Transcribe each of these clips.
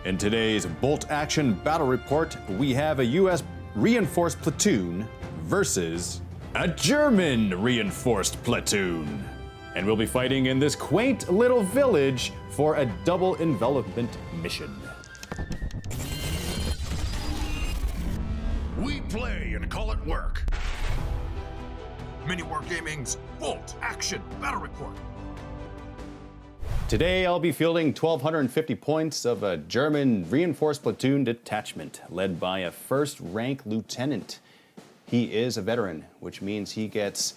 In today's bolt action battle report, we have a US reinforced platoon versus a German reinforced platoon. And we'll be fighting in this quaint little village for a double envelopment mission. We play and call it work. MiniWarGaming's bolt action battle report. Today I'll be fielding 1,250 points of a German reinforced platoon detachment led by a first rank lieutenant. He is a veteran, which means he gets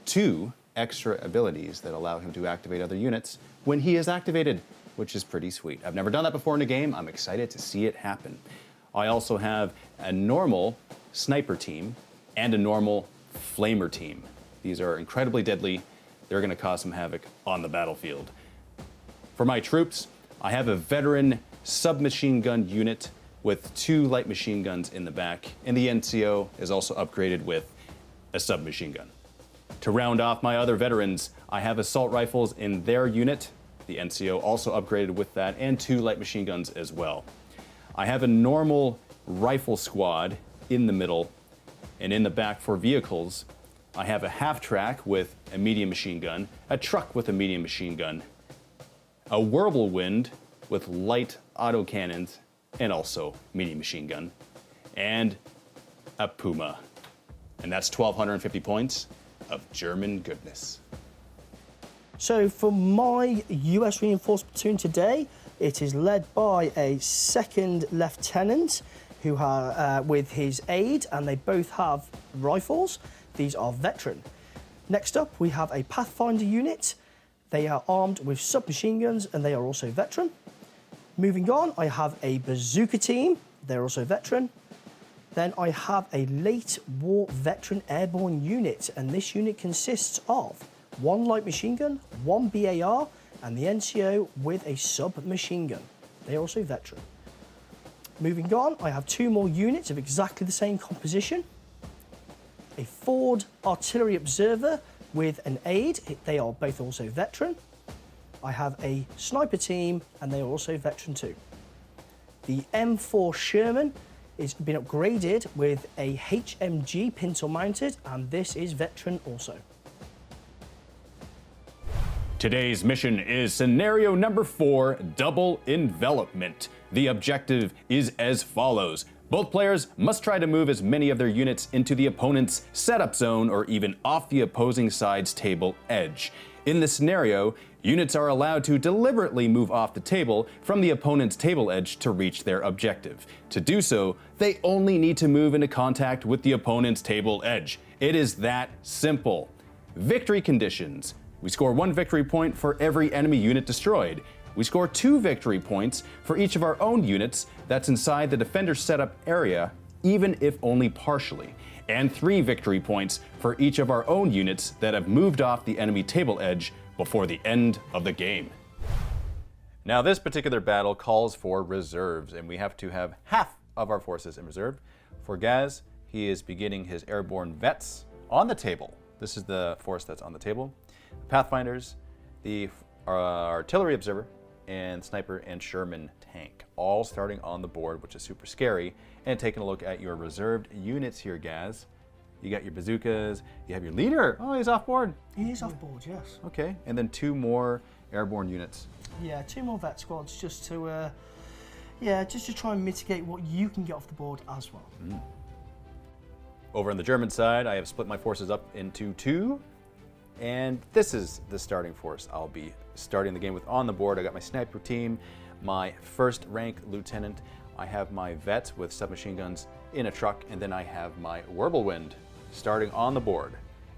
2 extra abilities that allow him to activate other units when he is activated, which is pretty sweet. I've never done that before in a game. I'm excited to see it happen. I also have a normal sniper team and a normal flamer team. These are incredibly deadly. They're going to cause some havoc on the battlefield. For my troops, I have a veteran submachine gun unit with 2 light machine guns in the back, and the NCO is also upgraded with a submachine gun. To round off my other veterans, I have assault rifles in their unit, the NCO also upgraded with that, and 2 light machine guns as well. I have a normal rifle squad in the middle, and in the back for vehicles, I have a half-track with a medium machine gun, a truck with a medium machine gun, a whirlwind with light autocannons and also medium machine gun, and a Puma. And that's 1,250 points of German goodness. So for my US reinforced platoon today, it is led by a second lieutenant who with his aide, and they both have rifles. These are veteran. Next up, we have a Pathfinder unit. They are armed with submachine guns, and they are also veteran. Moving on, I have a bazooka team. They're also veteran. Then I have a late war veteran airborne unit, and this unit consists of 1 light machine gun, 1 BAR, and the NCO with a submachine gun. They're also veteran. Moving on, I have 2 more units of exactly the same composition. A Ford artillery observer with an aide. They are both also veteran. I have a sniper team, and they are also veteran too. The M4 Sherman has been upgraded with a HMG pintle mounted, and this is veteran also. Today's mission is scenario number 4, double envelopment. The objective is as follows. Both players must try to move as many of their units into the opponent's setup zone or even off the opposing side's table edge. In this scenario, units are allowed to deliberately move off the table from the opponent's table edge to reach their objective. To do so, they only need to move into contact with the opponent's table edge. It is that simple. Victory conditions. We score 1 victory point for every enemy unit destroyed. We score 2 victory points for each of our own units that's inside the defender's setup area, even if only partially, and 3 victory points for each of our own units that have moved off the enemy table edge before the end of the game. Now this particular battle calls for reserves, and we have to have half of our forces in reserve. For Gaz, he is beginning his airborne vets on the table. This is the force that's on the table. The Pathfinders, the artillery observer, and sniper and Sherman tank, all starting on the board, which is super scary. And taking a look at your reserved units here, Gaz. You got your bazookas, you have your leader. Oh, he's off board. He is off board, yes. Okay, and then 2 more airborne units. Yeah, 2 more vet squads just to try and mitigate what you can get off the board as well. Over on the German side, I have split my forces up into 2. And this is the starting force I'll be starting the game with on the board. I got my sniper team, my first rank lieutenant. I have my vets with submachine guns in a truck, and then I have my whirlwind starting on the board.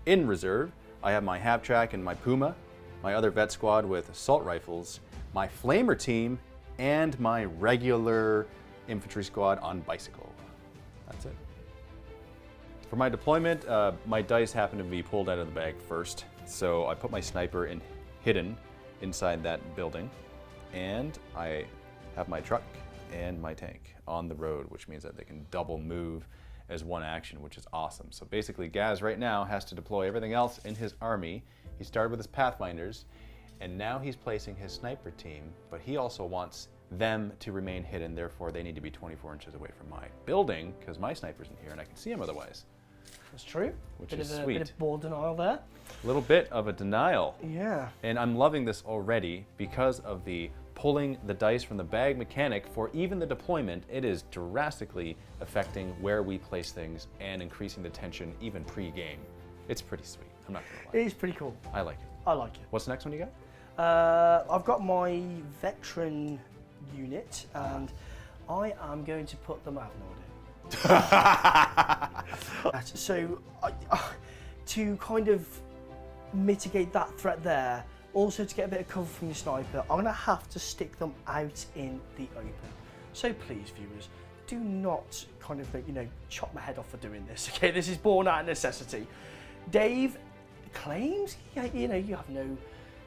In reserve, I have my half-track and my Puma, my other vet squad with assault rifles, my flamer team, and my regular infantry squad on bicycle. That's it. For my deployment, my dice happen to be pulled out of the bag first, so I put my sniper hidden inside that building, and I have my truck and my tank on the road, which means that they can double move as one action, which is awesome. So basically, Gaz right now has to deploy everything else in his army. He started with his Pathfinders, and now he's placing his sniper team, but he also wants them to remain hidden. Therefore, they need to be 24 inches away from my building because my sniper's in here and I can see him otherwise. That's true. Which is sweet. Bit of ball denial there. A little bit of a denial. Yeah. And I'm loving this already because of the pulling the dice from the bag mechanic for even the deployment. It is drastically affecting where we place things and increasing the tension even pre-game. It's pretty sweet. I'm not gonna lie. It is pretty cool. I like it. I like it. What's the next one you got? I've got my veteran unit, and I am going to put them out in order. So, to kind of mitigate that threat there, also to get a bit of cover from your sniper, I'm going to have to stick them out in the open. So please, viewers, do not kind of, chop my head off for doing this, okay? This is born out of necessity. Dave claims, you have no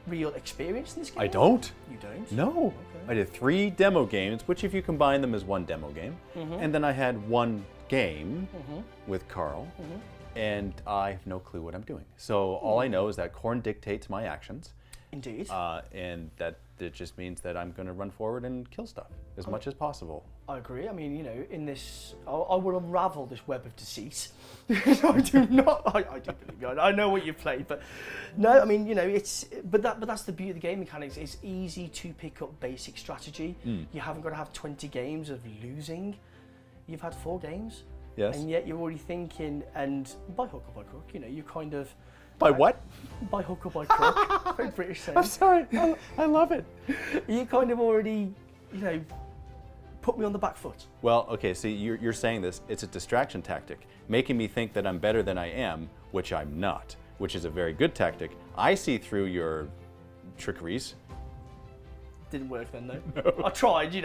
real experience in this game. I don't. You don't? No. Okay. I did 3 demo games, which if you combine them is 1 demo game. And then I had 1 game with Carl, and I have no clue what I'm doing. So all I know is that Korn dictates my actions. Indeed. And that it just means that I'm going to run forward and kill stuff as much as possible. I agree. I mean, in this, I will unravel this web of deceit. I do not. I do believe you. I know what you've played, but no. I mean, but that's the beauty of the game mechanics. It's easy to pick up basic strategy. You haven't got to have 20 games of losing. You've had 4 games. Yes. And yet you're already thinking, and by hook or by crook, you kind of. By what? By hook or by crook. Very British saying. I'm sorry. I love it. You kind of already, put me on the back foot. Well, okay, see, you're saying this, it's a distraction tactic, making me think that I'm better than I am, which I'm not, which is a very good tactic. I see through your trickeries. Didn't work then, though. No. I tried, you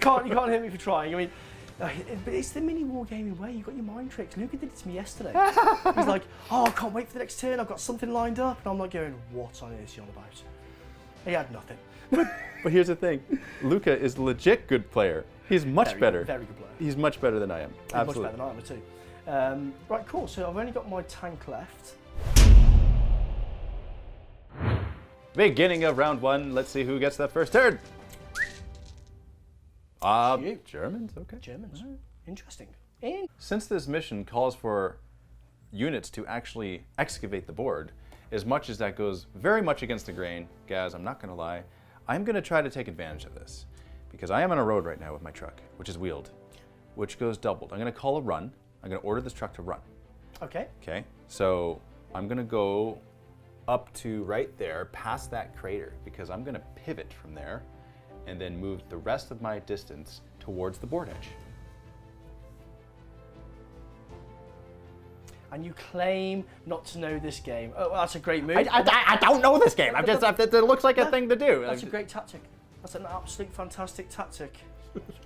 can't hit me for trying. I mean, but it's the MiniWarGaming way. You've got your mind tricks. Luca did it to me yesterday. He's like, oh, I can't wait for the next turn. I've got something lined up. And I'm like going, what on earth is he on about? He had nothing. But here's the thing. Luca is a legit good player. He's much better. Very good player. He's much better than I am. He's Absolutely. much better than I am, too. Right, cool. So I've only got my tank left. Beginning of round 1. Let's see who gets that first turn. You. Germans? Okay. Germans. All right. Interesting. Since this mission calls for units to actually excavate the board, as much as that goes very much against the grain, Gaz, I'm not going to lie, I'm going to try to take advantage of this. Because I am on a road right now with my truck, which is wheeled, which goes doubled. I'm going to call a run. I'm going to order this truck to run. Okay. Okay, so I'm going to go up to right there, past that crater, because I'm going to pivot from there and then move the rest of my distance towards the board edge. And you claim not to know this game. Oh, well, that's a great move. I don't know this game. It looks like a thing to do. That's a great tactic. That's an absolute fantastic tactic.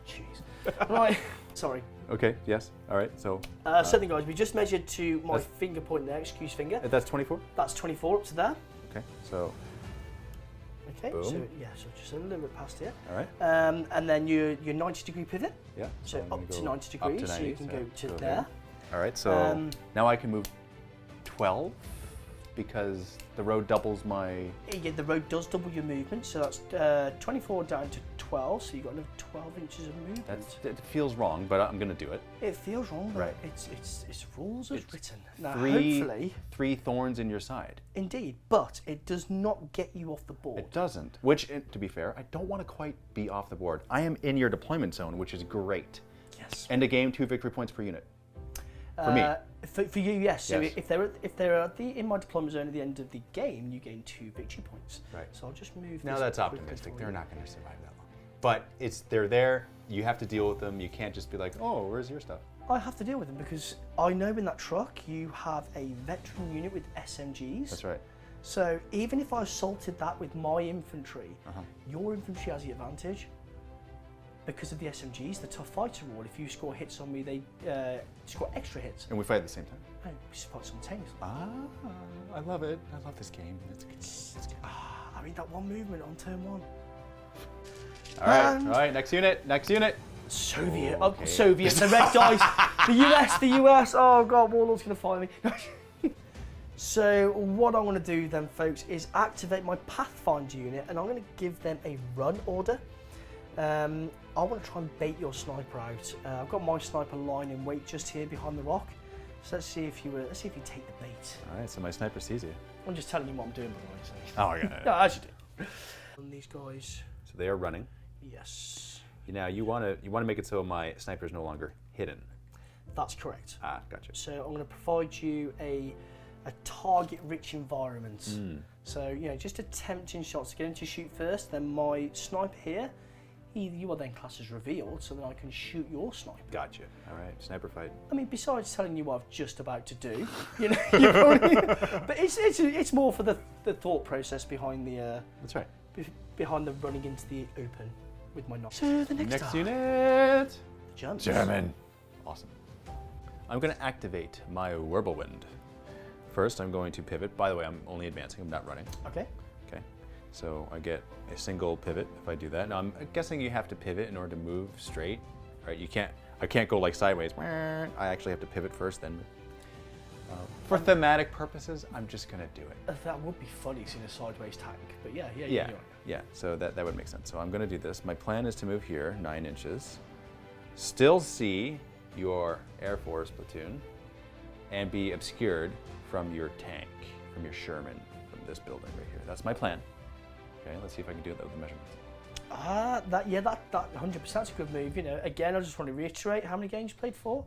Jeez. Right. Sorry. Okay, yes. All right, so. Something, guys, we just measured to my finger point there, excuse finger. That's 24? That's 24 up to there. Okay, so. Okay, boom. so just a little bit past here. All right. And then your 90-degree pivot. Yeah. So I'm gonna up to go 90 degrees, up to 90, so you can go to go there. All right, so now I can move 12 because the road doubles my... Yeah, the road does double your movement, so that's 24 down to 12, so you've got another 12 inches of movement. It feels wrong, but I'm going to do it. It feels wrong, but Right. it's rules as written. Now, Three hopefully... 3 thorns in your side. Indeed, but it does not get you off the board. It doesn't, which, to be fair, I don't want to quite be off the board. I am in your deployment zone, which is great. Yes. End of game, 2 victory points per unit. For me. For you, yes. So Yes. if they're in my deployment zone at the end of the game, you gain 2 victory points. Right. So I'll just move. Now this that's quickly optimistic. for They're you. not going to survive that long. But they're there. You have to deal with them. You can't just be like, oh, where's your stuff? I have to deal with them because I know in that truck you have a veteran unit with SMGs. That's right. So even if I assaulted that with my infantry, your infantry has the advantage. Because of the SMGs, the tough fighter rule, if you score hits on me, they score extra hits. And we fight at the same time. No, we fight simultaneously. I love it. I love this game. It's good. I mean, that one movement on turn 1. All right, next unit. Soviet, Okay. Soviet, the red dice, the US, oh God, Warlord's gonna fire me. So what I'm gonna do then, folks, is activate my Pathfinder unit and I'm gonna give them a run order. I want to try and bait your sniper out. I've got my sniper lying in wait just here behind the rock. So let's see if you take the bait. All right, so my sniper sees you. I'm just telling you what I'm doing, by the way. So. Oh, yeah. No, as you do. And these guys. So they are running. Yes. Now you want to make it so my sniper is no longer hidden. That's correct. Ah, gotcha. So I'm going to provide you a target-rich environment. So just attempting shots to get him to shoot first. Then my sniper here, you are then classed as revealed, so then I can shoot your sniper. Gotcha. All right, sniper fight. I mean, besides telling you what I'm just about to do, you probably, but it's more for the thought process behind the. That's right. Behind the running into the open with my knife. So the next unit. Jumps. German. Awesome. I'm going to activate my Wirbelwind. First, I'm going to pivot. By the way, I'm only advancing. I'm not running. Okay. Okay. So I get a single pivot if I do that. Now I'm guessing you have to pivot in order to move straight, right? I can't go like sideways. I actually have to pivot first, then. For thematic purposes, I'm just gonna do it. That would be funny seeing a sideways tank, but yeah. Yeah. So that would make sense. So I'm gonna do this. My plan is to move here 9 inches, still see your Air Force platoon, and be obscured from your tank, from your Sherman, from this building right here. That's my plan. Okay, let's see if I can do that with the measurements. That 100% is a good move. Again, I just want to reiterate how many games you played for.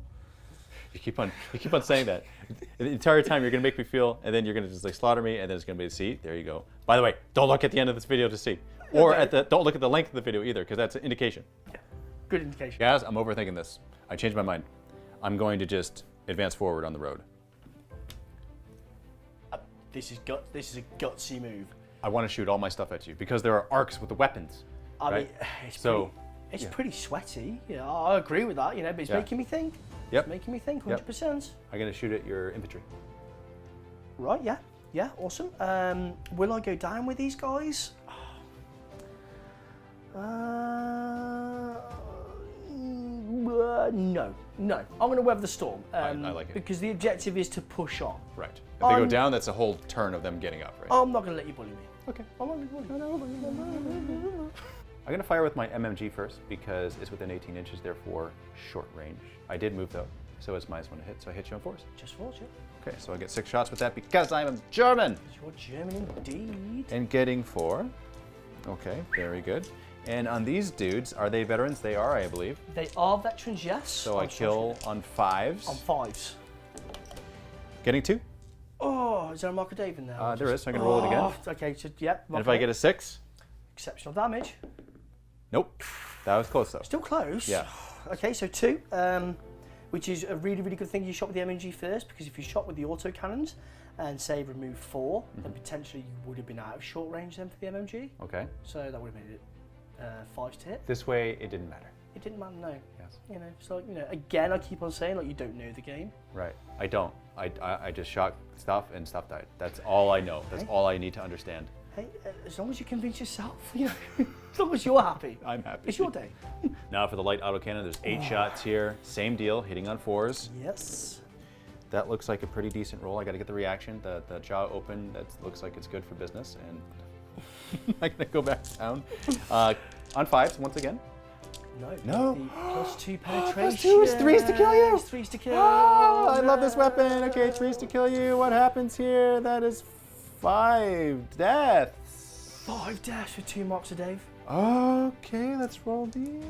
You keep on saying that. The entire time you're gonna make me feel, and then you're gonna just like slaughter me, and then it's gonna be to see. There you go. By the way, don't look at the end of this video to see, or don't look at the length of the video either, because that's an indication. Yeah, good indication. Guys, I'm overthinking this. I changed my mind. I'm going to just advance forward on the road. This is a gutsy move. I want to shoot all my stuff at you because there are arcs with the weapons. I mean, it's pretty sweaty. Yeah, I agree with that. But it's making me think. Yep. It's making me think. 100%. I'm gonna shoot at your infantry. Right. Yeah. Awesome. Will I go down with these guys? No. I'm going to weather the storm. I like it. Because the objective is to push on. Right. If they go down, that's a whole turn of them getting up, right? I'm not going to let you bully me. Okay. I'm not going to bully you. I'm going to fire with my MMG first because it's within 18 inches, therefore short range. I did move though, so it's -1 to hit, so I hit you on 4s. Just 4s, yeah. Okay, so I get 6 shots with that because I'm German. You're German indeed. And getting 4. Okay, very good. And on these dudes, are they veterans? They are, I believe. They are veterans, yes. So I kill on 5s. On 5s. Getting 2. Oh, is there a marker Dave in there? There is, so I can roll it again. Okay, so yep. And if I get a 6? Exceptional damage. Nope. That was close though. Still close. Yeah. Okay, so 2, which is a really, really good thing you shot with the MNG first, because if you shot with the autocannons and say remove 4, then potentially you would have been out of short range then for the MMG. Okay. So that would have made it 5s to hit. This way, it didn't matter. It didn't matter, no. Yes. So again, I keep on saying you don't know the game. Right. I don't. I just shot stuff and stuff died. That's all I know. That's all I need to understand. Hey, as long as you convince yourself, as long as you're happy. I'm happy. It's your day. Now for the light autocannon, there's 8 shots here. Same deal, hitting on 4s. Yes. That looks like a pretty decent roll. I got to get the reaction. The jaw open. That looks like it's good for business. And I'm gonna go back down. On 5s once again. No. The +2 penetration. +2 is 3s to kill you. 3s to kill. Oh, I love this weapon. Okay, 3s to kill you. What happens here? That is 5 deaths. 5 deaths with 2 marks a Dave. Okay, let's roll these.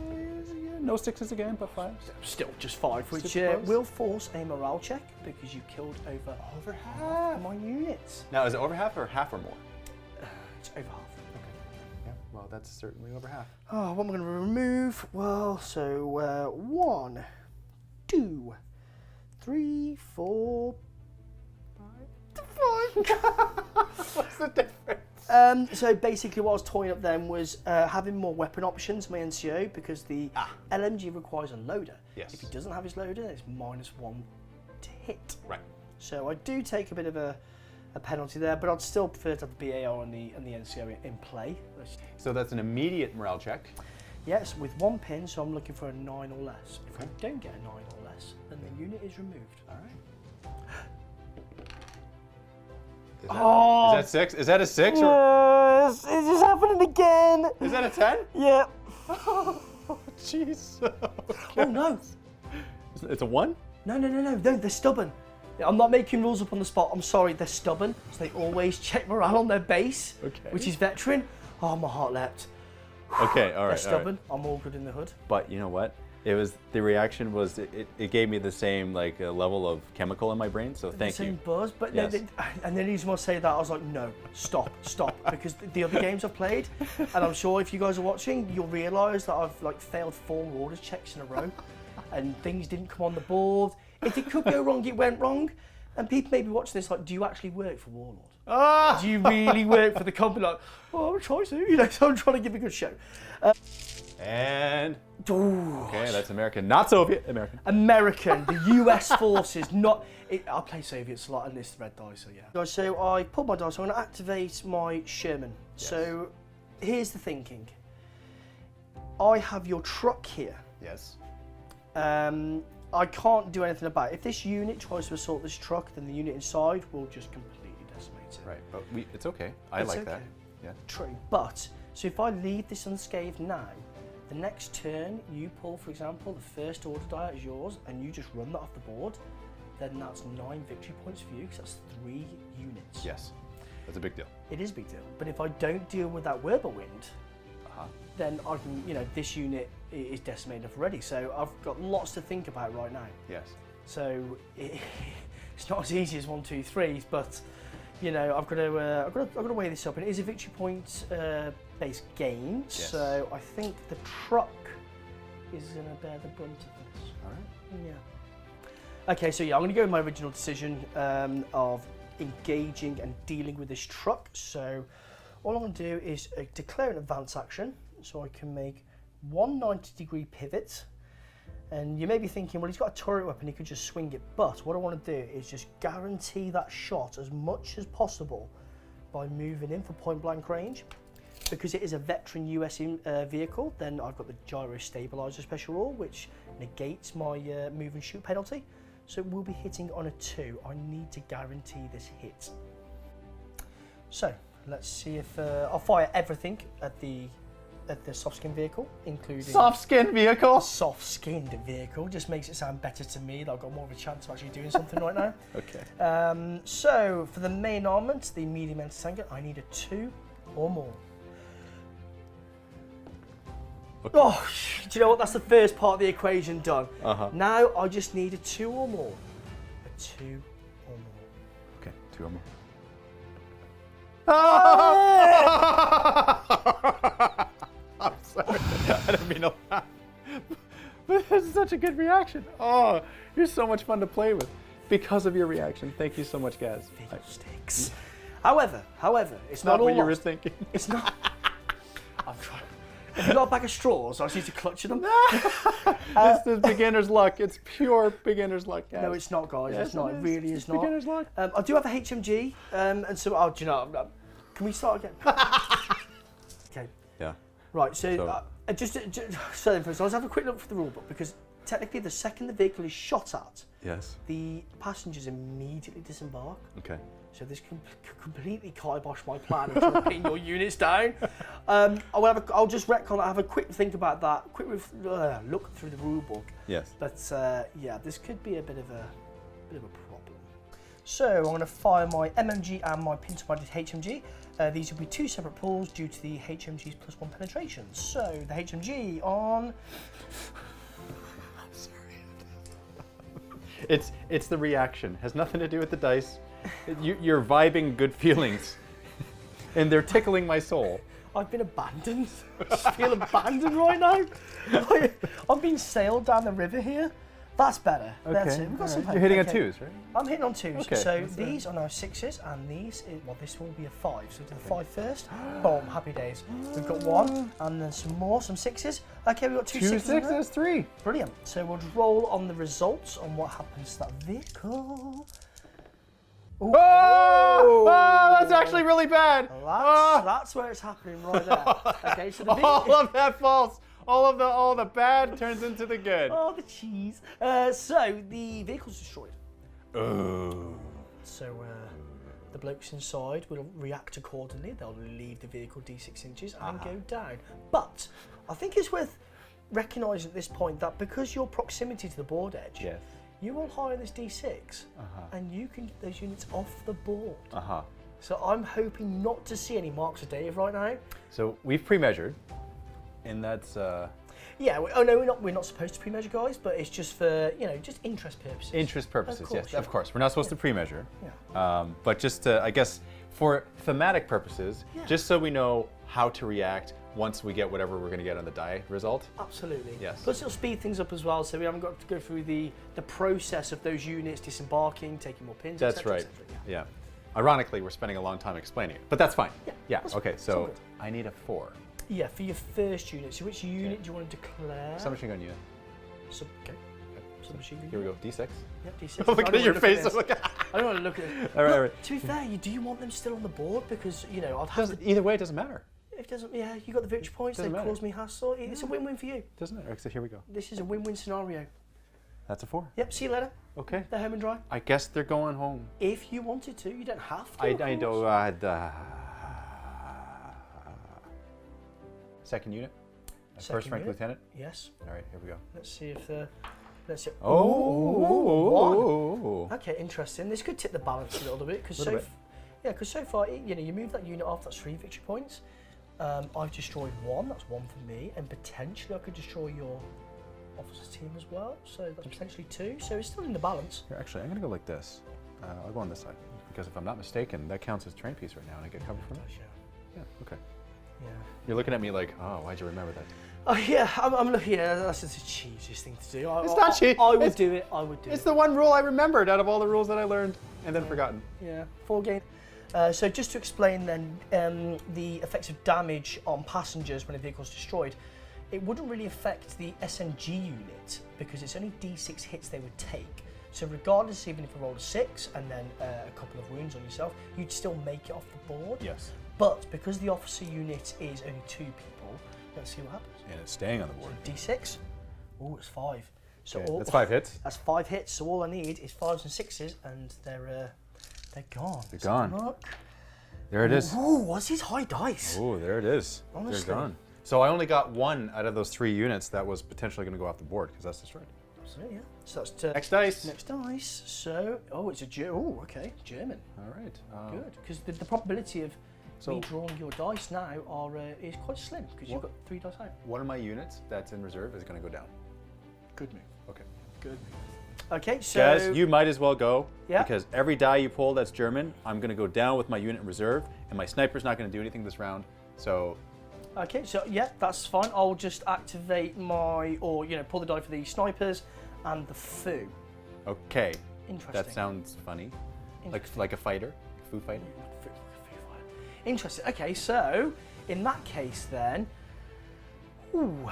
Yeah, no 6s again, but 5s. Still just 5, which will force a morale check because you killed over half of my units. Now, is it over half or half or more? It's over half. Yeah, well, that's certainly over half. Oh, what am I going to remove? Well, so 1, 2, 3, 4, 5. What's the difference? So basically what I was toying up then was having more weapon options in my NCO because the LMG requires a loader. Yes. If he doesn't have his loader, it's -1 to hit. Right. So I do take a bit of a penalty there, but I'd still prefer to have the BAR and the NCO in play. So that's an immediate morale check. Yes, with 1 pin, so I'm looking for a 9 or less. If I don't get a 9 or less, then the unit is removed. All right. Is that 6? Is that a 6 or? It's just happening again. Is that a 10? Yeah. Oh, jeez. Oh no. It's a 1? No, they're stubborn. I'm not making rules up on the spot. I'm sorry, they're stubborn. So they always check morale on their base, which is veteran. Oh, my heart leapt. Okay, all right. They're stubborn. I'm all good in the hood. But you know what? The reaction was, it gave me the same like level of chemical in my brain, so thank you. The same buzz, but Yes. and then he's must say that, I was like, no, stop, because the other games I've played, and I'm sure if you guys are watching, you'll realise that I've like failed 4 orders checks in a row, and things didn't come on the board. If it could go wrong, it went wrong, and people maybe watching this like, do you actually work for Warlord? Do you really work for the company? Like, oh, I'm trying to, you know, so I'm trying to give a good show. And Ooh. okay, that's American, not Soviet. American, the US forces, not. I play Soviets a lot, and it's red dice, so yeah. Guys, so I pulled my dice. I'm going to activate my Sherman. Yes. So here's the thinking. I have your truck here. Yes. I can't do anything about it. If this unit tries to assault this truck, then the unit inside will just completely decimate it. Right, but it's okay. I like that. Yeah. True, but so if I leave this unscathed now, the next turn you pull, for example, the first order die out is yours, and you just run that off the board, then that's 9 victory points for you, because that's 3 units. Yes, that's a big deal. It is a big deal. But if I don't deal with that whirlwind, then I can, you know, this unit is decimated already. So I've got lots to think about right now. Yes. So it's not as easy as 1, 2, 3, but you know, I've got to weigh this up, and it is a victory point based game. Yes. So I think the truck is going to bear the brunt of this. All right. Yeah. Okay, so yeah, I'm going to go with my original decision of engaging and dealing with this truck. So all I'm going to do is declare an advance action, so I can make 1 90-degree pivot. And you may be thinking, well, he's got a turret weapon, he could just swing it. But what I want to do is just guarantee that shot as much as possible by moving in for point blank range. Because it is a veteran US vehicle, then I've got the gyro stabilizer special rule, which negates my move and shoot penalty. So we'll be hitting on a 2. I need to guarantee this hit. So let's see if I'll fire everything at the soft skin vehicle, including Soft skin vehicle. soft skinned vehicle. Just makes it sound better to me that I've got more of a chance of actually doing something right now. Okay. So for the main armament, the medium anti-tank, I need a 2 or more. Okay. Oh, do you know what? That's the first part of the equation done. Uh-huh. Now I just need a 2 or more. A 2 or more. Okay, 2 or more. I'm sorry. I didn't mean to laugh. But it's such a good reaction. Oh, you're so much fun to play with because of your reaction. Thank you so much, guys. Fiddlesticks. However, it's Not not all what you were lost. thinking. It's not. I'm trying. Have you got a bag of straws? I just need to clutch them. This is beginner's luck. It's pure beginner's luck, guys. No, it's not, guys. Yes, it's not. it It is. really It's is not. beginner's luck. I do have a HMG, and so do you know? Can we start again? Okay. Yeah. Right. So just so let's have a quick look for the rule book, because technically the second the vehicle is shot at, Yes. the passengers immediately disembark. Okay. So this can completely kibosh my plan of trying to pin your units down. I'll just retcon. I'll have a quick think about that. Quick look through the rule book. Yes. But yeah, this could be a bit of a problem. So I'm going to fire my MMG and my pin-to-minded HMG. These will be 2 separate pulls due to the HMG's +1 penetration. So the HMG on. I'm sorry. It's the reaction. Has nothing to do with the dice. You're vibing good feelings, and they're tickling my soul. I've been abandoned. I feel abandoned right now. I'm being sailed down the river here. That's better. Okay. That's it. We've got some You're hitting on okay. 2s, right? I'm hitting on 2s. Okay, So that's these are now 6s, and these, well, this will be a 5. So do the 5 first. Boom, happy days. We've got 1, and then some 6s. Okay, we've got 2 2 6s. 6s, 3. Brilliant. So we'll just roll on the results on what happens to that vehicle. Ooh. Oh, that's actually really bad. That's where it's happening right there. Okay, so the All of that false. All the bad turns into the good. Oh, the cheese. So the vehicle's destroyed. Oh. So the blokes inside will react accordingly. They'll leave the vehicle D6 inches and go down. But I think it's worth recognising at this point that because your proximity to the board edge, Yes. you will hire this D6, and you can get those units off the board. Uh-huh. So I'm hoping not to see any marks of Dave right now. So we've pre-measured, and that's... Yeah, oh no, we're not supposed to pre-measure, guys, but it's just for, you know, just interest purposes. Interest purposes, course, yes, yeah. of course. We're not supposed to pre-measure. Yeah. But just to, I guess, for thematic purposes, Yeah. just so we know how to react once we get whatever we're going to get on the die result. Absolutely. Yes. Plus it'll speed things up as well, so we haven't got to go through the process of those units disembarking, taking more pins, That's etc., right. etc., Yeah. Ironically, we're spending a long time explaining it, but that's fine. Yeah. that's- Okay. it's all So good. I need a 4. Yeah, for your first unit. So which unit do you want to declare? Submachine gun unit. Okay. Submachine gun Here we unit. go. D6. Yep, D6. Look I don't at your wanna face. this. Look at- I don't want to look at it. All right, Look, all right. to be fair, do you want them still on the board? Because, you know, I'd have to... Either way, it doesn't matter. If it doesn't, yeah, you got the victory points, they Doesn't matter. cause me hassle. It's a win-win for you. Doesn't matter. So here we go. This is a win-win scenario. That's a 4. Yep, see you later. Okay. They're home and dry. I guess they're going home. If you wanted to, you don't have to. I of know. course. Second unit. Second First rank unit. lieutenant. Yes. All right, here we go. Let's see if the. Let's see. Oh. One. Okay, interesting. This could tip the balance a little bit because Little bit. because so far, you know, you move that unit off. That's 3 victory points. I've destroyed 1. That's 1 for me, and potentially I could destroy your officers team as well. So that's potentially 2. So it's still in the balance. Here, actually, I'm gonna go like this. I'll go on this side because if I'm not mistaken, that counts as terrain piece right now, and I get cover from it. Yeah. Okay. Yeah. You're looking at me like, oh, why'd you remember that? Oh yeah, I'm looking. Yeah, that's just the cheesiest thing to do. It's not cheap. I would do it. I would do It's it. the one rule I remembered out of all the rules that I learned and then forgotten. Yeah, 4 game. So just to explain then, the effects of damage on passengers when a vehicle is destroyed, it wouldn't really affect the SMG unit because it's only D6 hits they would take. So regardless, even if you rolled a 6 and then a couple of wounds on yourself, you'd still make it off the board. Yes. But because the officer unit is only 2 people, let's see what happens. And it's staying on the board. D6. Oh, it's 5. So Okay, that's 5 hits. That's 5 hits. So all I need is 5s and 6s, and they're gone. They're gone. Look. There it is. Ooh, what's his high dice? Oh, there it is. Honestly. They're gone. So I only got 1 out of those 3 units that was potentially going to go off the board because that's destroyed. So yeah. So that's to Next dice. Next dice. So it's a oh, okay, German. All right. Good, because the probability of So- me drawing your dice now is quite slim because you've got 3 dice out. One of my units that's in reserve is going to go down. Good move. Okay. Good move. Okay, so Guys, you might as well go Yeah. because every die you pull that's German, I'm going to go down with my unit in reserve, and my sniper's not going to do anything this round. So Okay, so yeah, that's fine. I'll just activate pull the die for the snipers and the foo. okay, Interesting. that sounds funny, like a fighter, foo fighter. Interesting. Okay, so in that case then, ooh,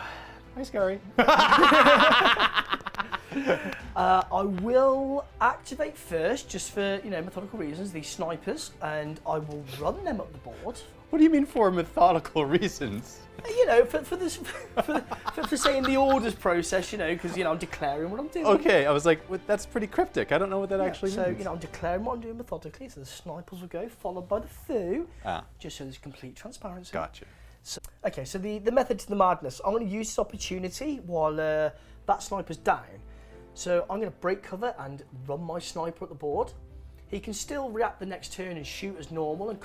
Hi, Scary. I will activate first, just for methodical reasons, these snipers, and I will run them up the board. What do you mean for methodical reasons? For this, for saying the orders process, because I'm declaring what I'm doing. Okay, I was like, that's pretty cryptic. I don't know what that actually So means. I'm declaring what I'm doing methodically. So the snipers will go, followed by the foo, Ah, just so there's complete transparency. gotcha. So, okay, so the method to the madness. I'm going to use this opportunity while that sniper's down. So I'm going to break cover and run my sniper at the board. He can still react the next turn and shoot as normal and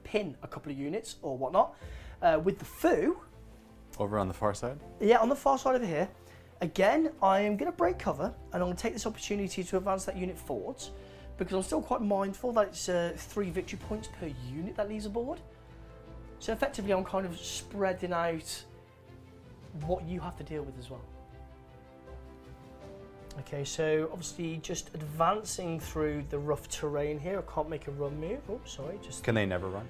pin a couple of units or whatnot. With the foo, Over on the far side? yeah, on the far side over here, again, I am going to break cover and I'm going to take this opportunity to advance that unit forwards because I'm still quite mindful that it's 3 victory points per unit that leaves the board. So effectively, I'm kind of spreading out what you have to deal with as well. Okay, so obviously just advancing through the rough terrain here. I can't make a run move. Oh, sorry, just Can they never run?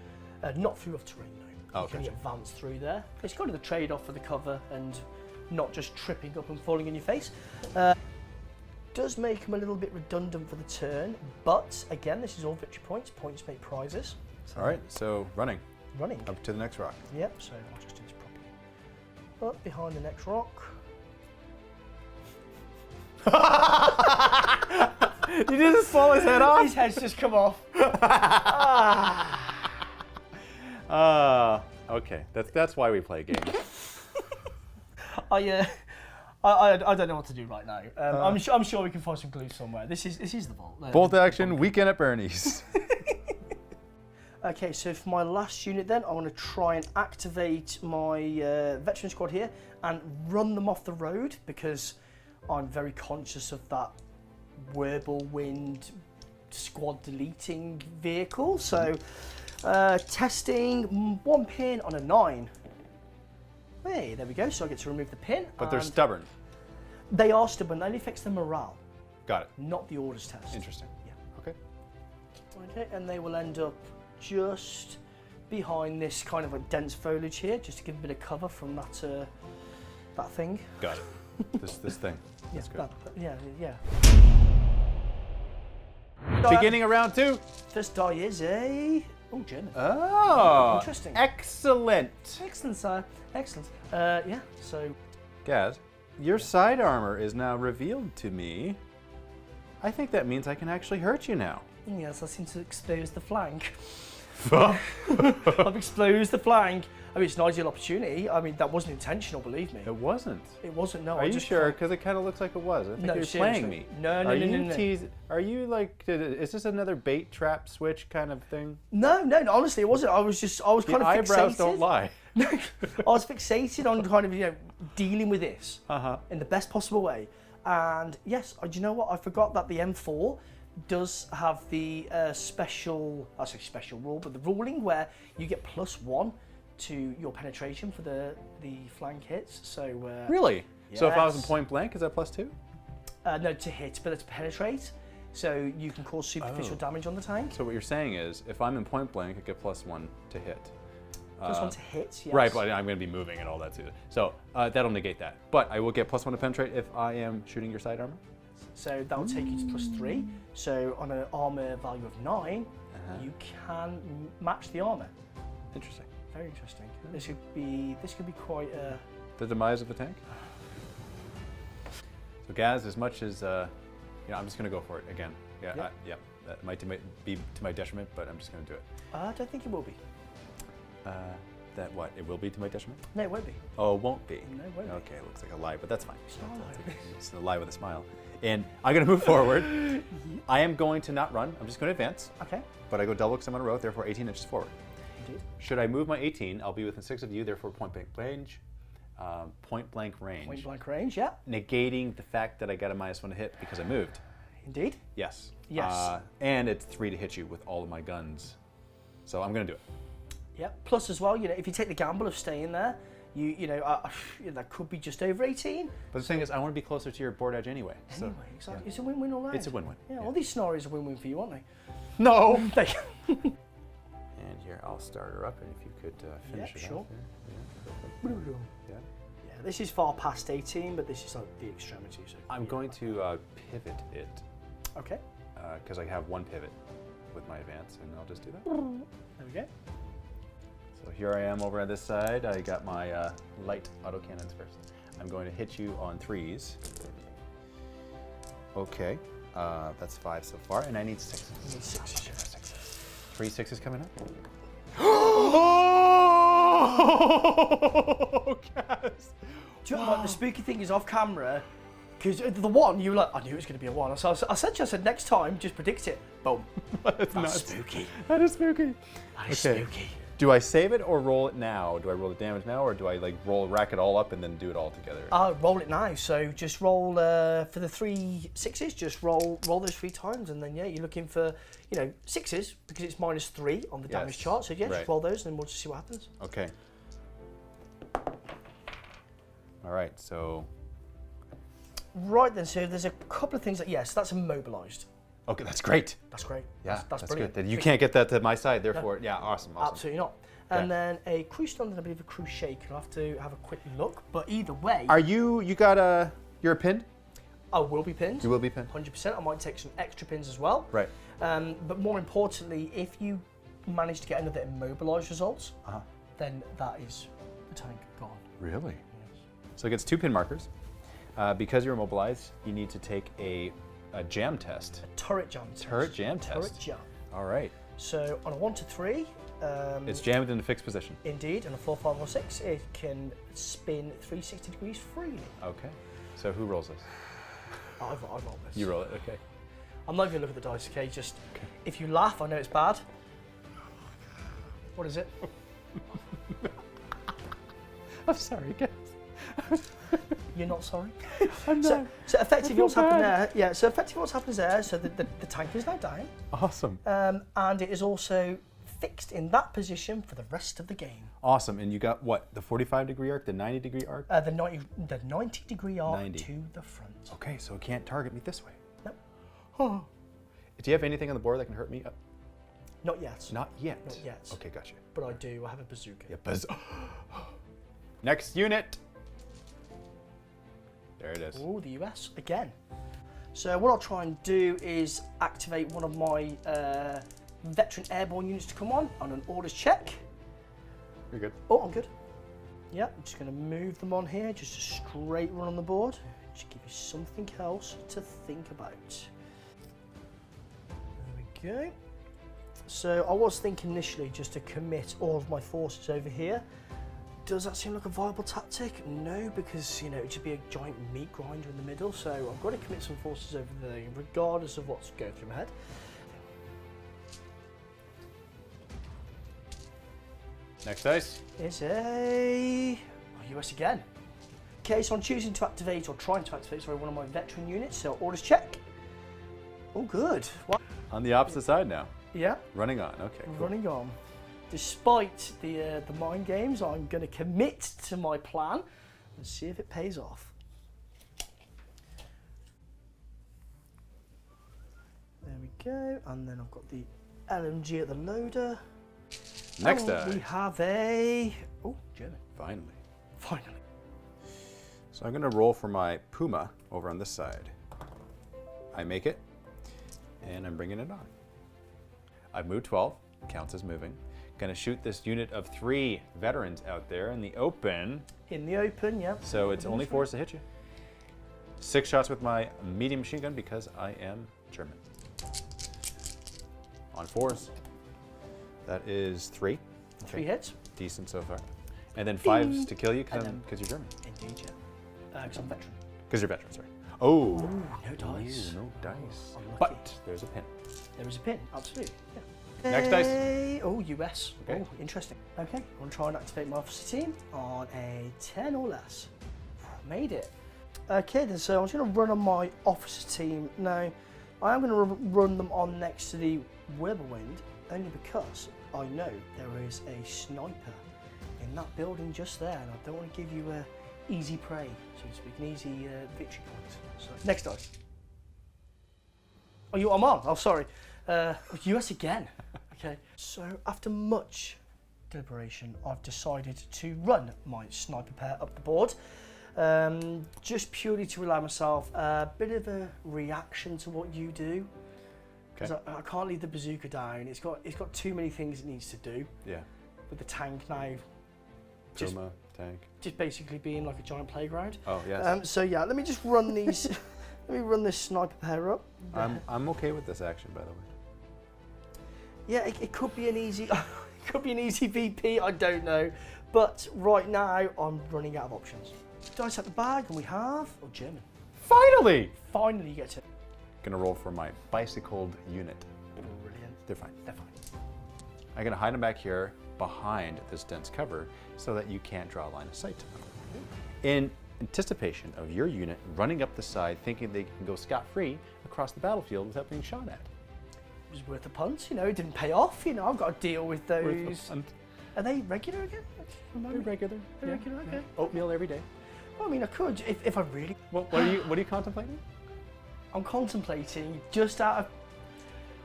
not through rough terrain, no. Oh, You can gotcha. advance through there. It's kind of the trade-off for the cover and not just tripping up and falling in your face. Does make them a little bit redundant for the turn, but again, this is all victory points. Points make prizes. So All right, so running running. up to the next rock. Yep, so I'll just do this properly. Up behind the next rock. You just fall his head off? His head's just come off. Okay, that's why we play games. I don't know what to do right now. I'm sure we can find some glue somewhere. This is the vault. Bolt action, weekend at Bernie's. Okay, so for my last unit then, I want to try and activate my veteran squad here and run them off the road because I'm very conscious of that Whirlwind squad deleting vehicle. So testing 1 pin on a 9. Hey, there we go. So I get to remove the pin. But they're stubborn. They are stubborn. That only affects the morale. Got it. Not the orders test. Interesting. Yeah. Okay. Okay, and they will end up just behind this kind of a dense foliage here, just to give a bit of cover from that that thing. Got it. this thing. That's good. Yeah. Beginning of round 2. First die is a German. Oh, Interesting. Excellent. Excellent, sire. Excellent. Yeah. So, Gaz, your side armor is now revealed to me. I think that means I can actually hurt you now. yes, I seem to expose the flank. I've exposed the flank. I mean, it's an ideal opportunity. I mean, that wasn't intentional, believe me. It wasn't. It wasn't. No. Are you sure? Because it kind of looks like it was. I think No, you're seriously. playing me. No. Are you like? Is this another bait trap switch kind of thing? No. Honestly, it wasn't. I was kind of eyebrows fixated. don't lie. I was fixated on kind of dealing with this in the best possible way. And yes, do you know what? I forgot that the M4 does have the special rule, but the ruling where you get +1 to your penetration for the flank hits. So Really? Yes. So if I was in point blank, is that +2? no, to hit, but to penetrate. So you can cause superficial damage on the tank. So what you're saying is, if I'm in point blank, I get +1 to hit. +1 to hit, yes. Right, but I'm going to be moving and all that too. So that'll negate that. But I will get +1 to penetrate if I am shooting your side armor. So that will take you to +3. So on an armor value of 9, you can match the armor. Interesting. Very interesting. This could be quite a... The demise of the tank. So Gaz, as much as I'm just going to go for it again. Yeah. That might be to my detriment, but I'm just going to do it. I don't think it will be. That what? It will be to my detriment? No, it won't be. Oh, it won't be. No, it won't be. Okay, it looks like a lie, but that's fine. It's not a lie. It's a lie with a smile. And I'm going to move forward. I am going to not run. I'm just going to advance. Okay. But I go double because I'm on a row, therefore 18 inches forward. Indeed. Should I move my 18, I'll be within 6 of you, therefore point blank range. Point blank range. Point blank range, yeah. Negating the fact that I got a -1 to hit because I moved. Indeed. Yes. Yes. And it's 3 to hit you with all of my guns. So I'm going to do it. Yeah. Plus, as well, if you take the gamble of staying there, that could be just over 18. But the thing is, I want to be closer to your board edge anyway. Anyway, exactly. Yeah. It's a win-win all round. It's a win-win. Yeah, all these scenarios are win-win for you, aren't they? No! And here, I'll start her up, and if you could finish it sure. off there. Yeah, this is far past 18, but this is like the extremity. So I'm going to pivot it. Okay. Because I have 1 pivot with my advance, and I'll just do that. There we go. So here I am over on this side. I got my light autocannons first. I'm going to hit you on 3s. Okay, that's 5 so far, and I need 6. You need 6. Sure, 6. 3 6s coming up. Oh, Gaz! Do you know what the spooky thing is off camera? Because the 1, you were like, I knew it was going to be a 1. So I said next time, just predict it. Boom. That's spooky. That is spooky. That is spooky. Do I save it or roll it now? Do I roll the damage now, or do I rack it all up and then do it all together? Roll it now. So just roll for the 3 6s. Just roll those 3 times, and then you're looking for 6s because it's -3 on the damage chart. So just roll those, and then we'll just see what happens. Okay. All right. So. Right then. So there's a couple of things that that's immobilized. Okay, that's great. That's great. Yeah, that's brilliant. Good. You can't get that to my side, therefore, awesome. Absolutely not. Okay. And then a cruise stand and I believe a cruise shake. I'll have to have a quick look. But either way, you're pinned? I will be pinned. You will be pinned. 100%. I might take some extra pins as well. Right. But more importantly, if you manage to get another immobilized results, then that is the tank gone. Really? Yes. So it gets 2 pin markers. Because you're immobilized, you need to take a jam test. A turret jam test. Turret jam test. Turret jam. All right. So on a 1 to 3, It's jammed in a fixed position. Indeed, and a 4, 5, or 6, it can spin 360 degrees freely. Okay. So who rolls this? I roll this. You roll it, okay. I'm not even looking at the dice, okay? Just, if you laugh, I know it's bad. What is it? I'm sorry, guys. You're not sorry? I'm not. So effectively what's bad. happened there, yeah, so effectively what's happened is there, so the tank is now down, Awesome. and it is also fixed in that position for the rest of the game. Awesome. And you got what? The 45-degree arc, the 90-degree arc? The 90 degree arc 90. to the front. Okay, so it can't target me this way. No. Huh. Do you have anything on the board that can hurt me? Not yet. Not yet. Not yet. Okay, gotcha. But I do. I have a bazooka. Yeah, Next unit. There it is. Oh, the US again. So what I'll try and do is activate one of my veteran airborne units to come on an orders check. You're good. Oh, I'm good. Yeah, I'm just going to move them on here, just a straight run on the board. Just give you something else to think about. There we go. So I was thinking initially just to commit all of my forces over here. Does that seem like a viable tactic? No, because you know it should be a giant meat grinder in the middle. So I've got to commit some forces over there, regardless of what's going through my head. Next dice. Is a US again. Okay, so I'm choosing to activate, or trying to activate, sorry, one of my veteran units. So orders check. Oh, good. What? On the opposite side now. Yeah. Running on. Okay. Cool. Running on. Despite the mind games, I'm going to commit to my plan and see if it pays off. There we go, and then I've got the LMG at the loader. Next and die. we have a German. Finally. Finally. So I'm going to roll for my Puma over on this side. I make it, and I'm bringing it on. I've moved 12, counts as moving. Going to shoot this unit of 3 veterans out there in the open. In the open, yeah. So it's only 4s to hit you. 6 shots with my medium machine gun because I am German. On 4s. That is 3. Okay. 3 hits. Decent so far. And then 5s to kill you And then- because you're German. Indeed, yeah. Because I'm veteran. Because you're veteran, sorry. Oh! Ooh, no dice. Ooh, no dice. unlucky. But there's a pin. There is a pin, absolutely. Yeah. Next dice. Oh, US. Okay. Oh, interesting. Okay, I'm going to try and activate my officer team on a 10 or less. Made it. Okay, then, so I'm just going to run on my officer team. Now, I am going to run them on next to the Whirlwind, only because I know there is a sniper in that building just there, and I don't want to give you a easy prey, so to speak, an easy victory point. So, next dice. Oh, I'm on. Oh, sorry. US again. Okay. So after much deliberation, I've decided to run my sniper pair up the board, just purely to allow myself a bit of a reaction to what you do. Because Okay. I can't leave the bazooka down. It's got too many things it needs to do. Yeah. With the tank now, just Puma, tank. just basically being like a giant playground. Oh, yes. So yeah, let me just run these. Let me run this sniper pair up. I'm okay with this action, by the way. Yeah, it could be an easy, it could be an easy VP. I don't know, but right now I'm running out of options. Dice out the bag, and we have German. Finally! Finally, you get to. Gonna roll for my bicycled unit. Brilliant. They're fine. They're fine. I'm gonna hide them back here behind this dense cover so that you can't draw a line of sight to them. In anticipation of your unit running up the side thinking they can go scot-free across the battlefield without being shot at. It was worth a punt, you know. It didn't pay off, you know. I've got to deal with those. And Are they regular again? they're regular. They're regular, okay. Oatmeal every day. Well, I mean, I could if I really. What are you contemplating? I'm contemplating just out of.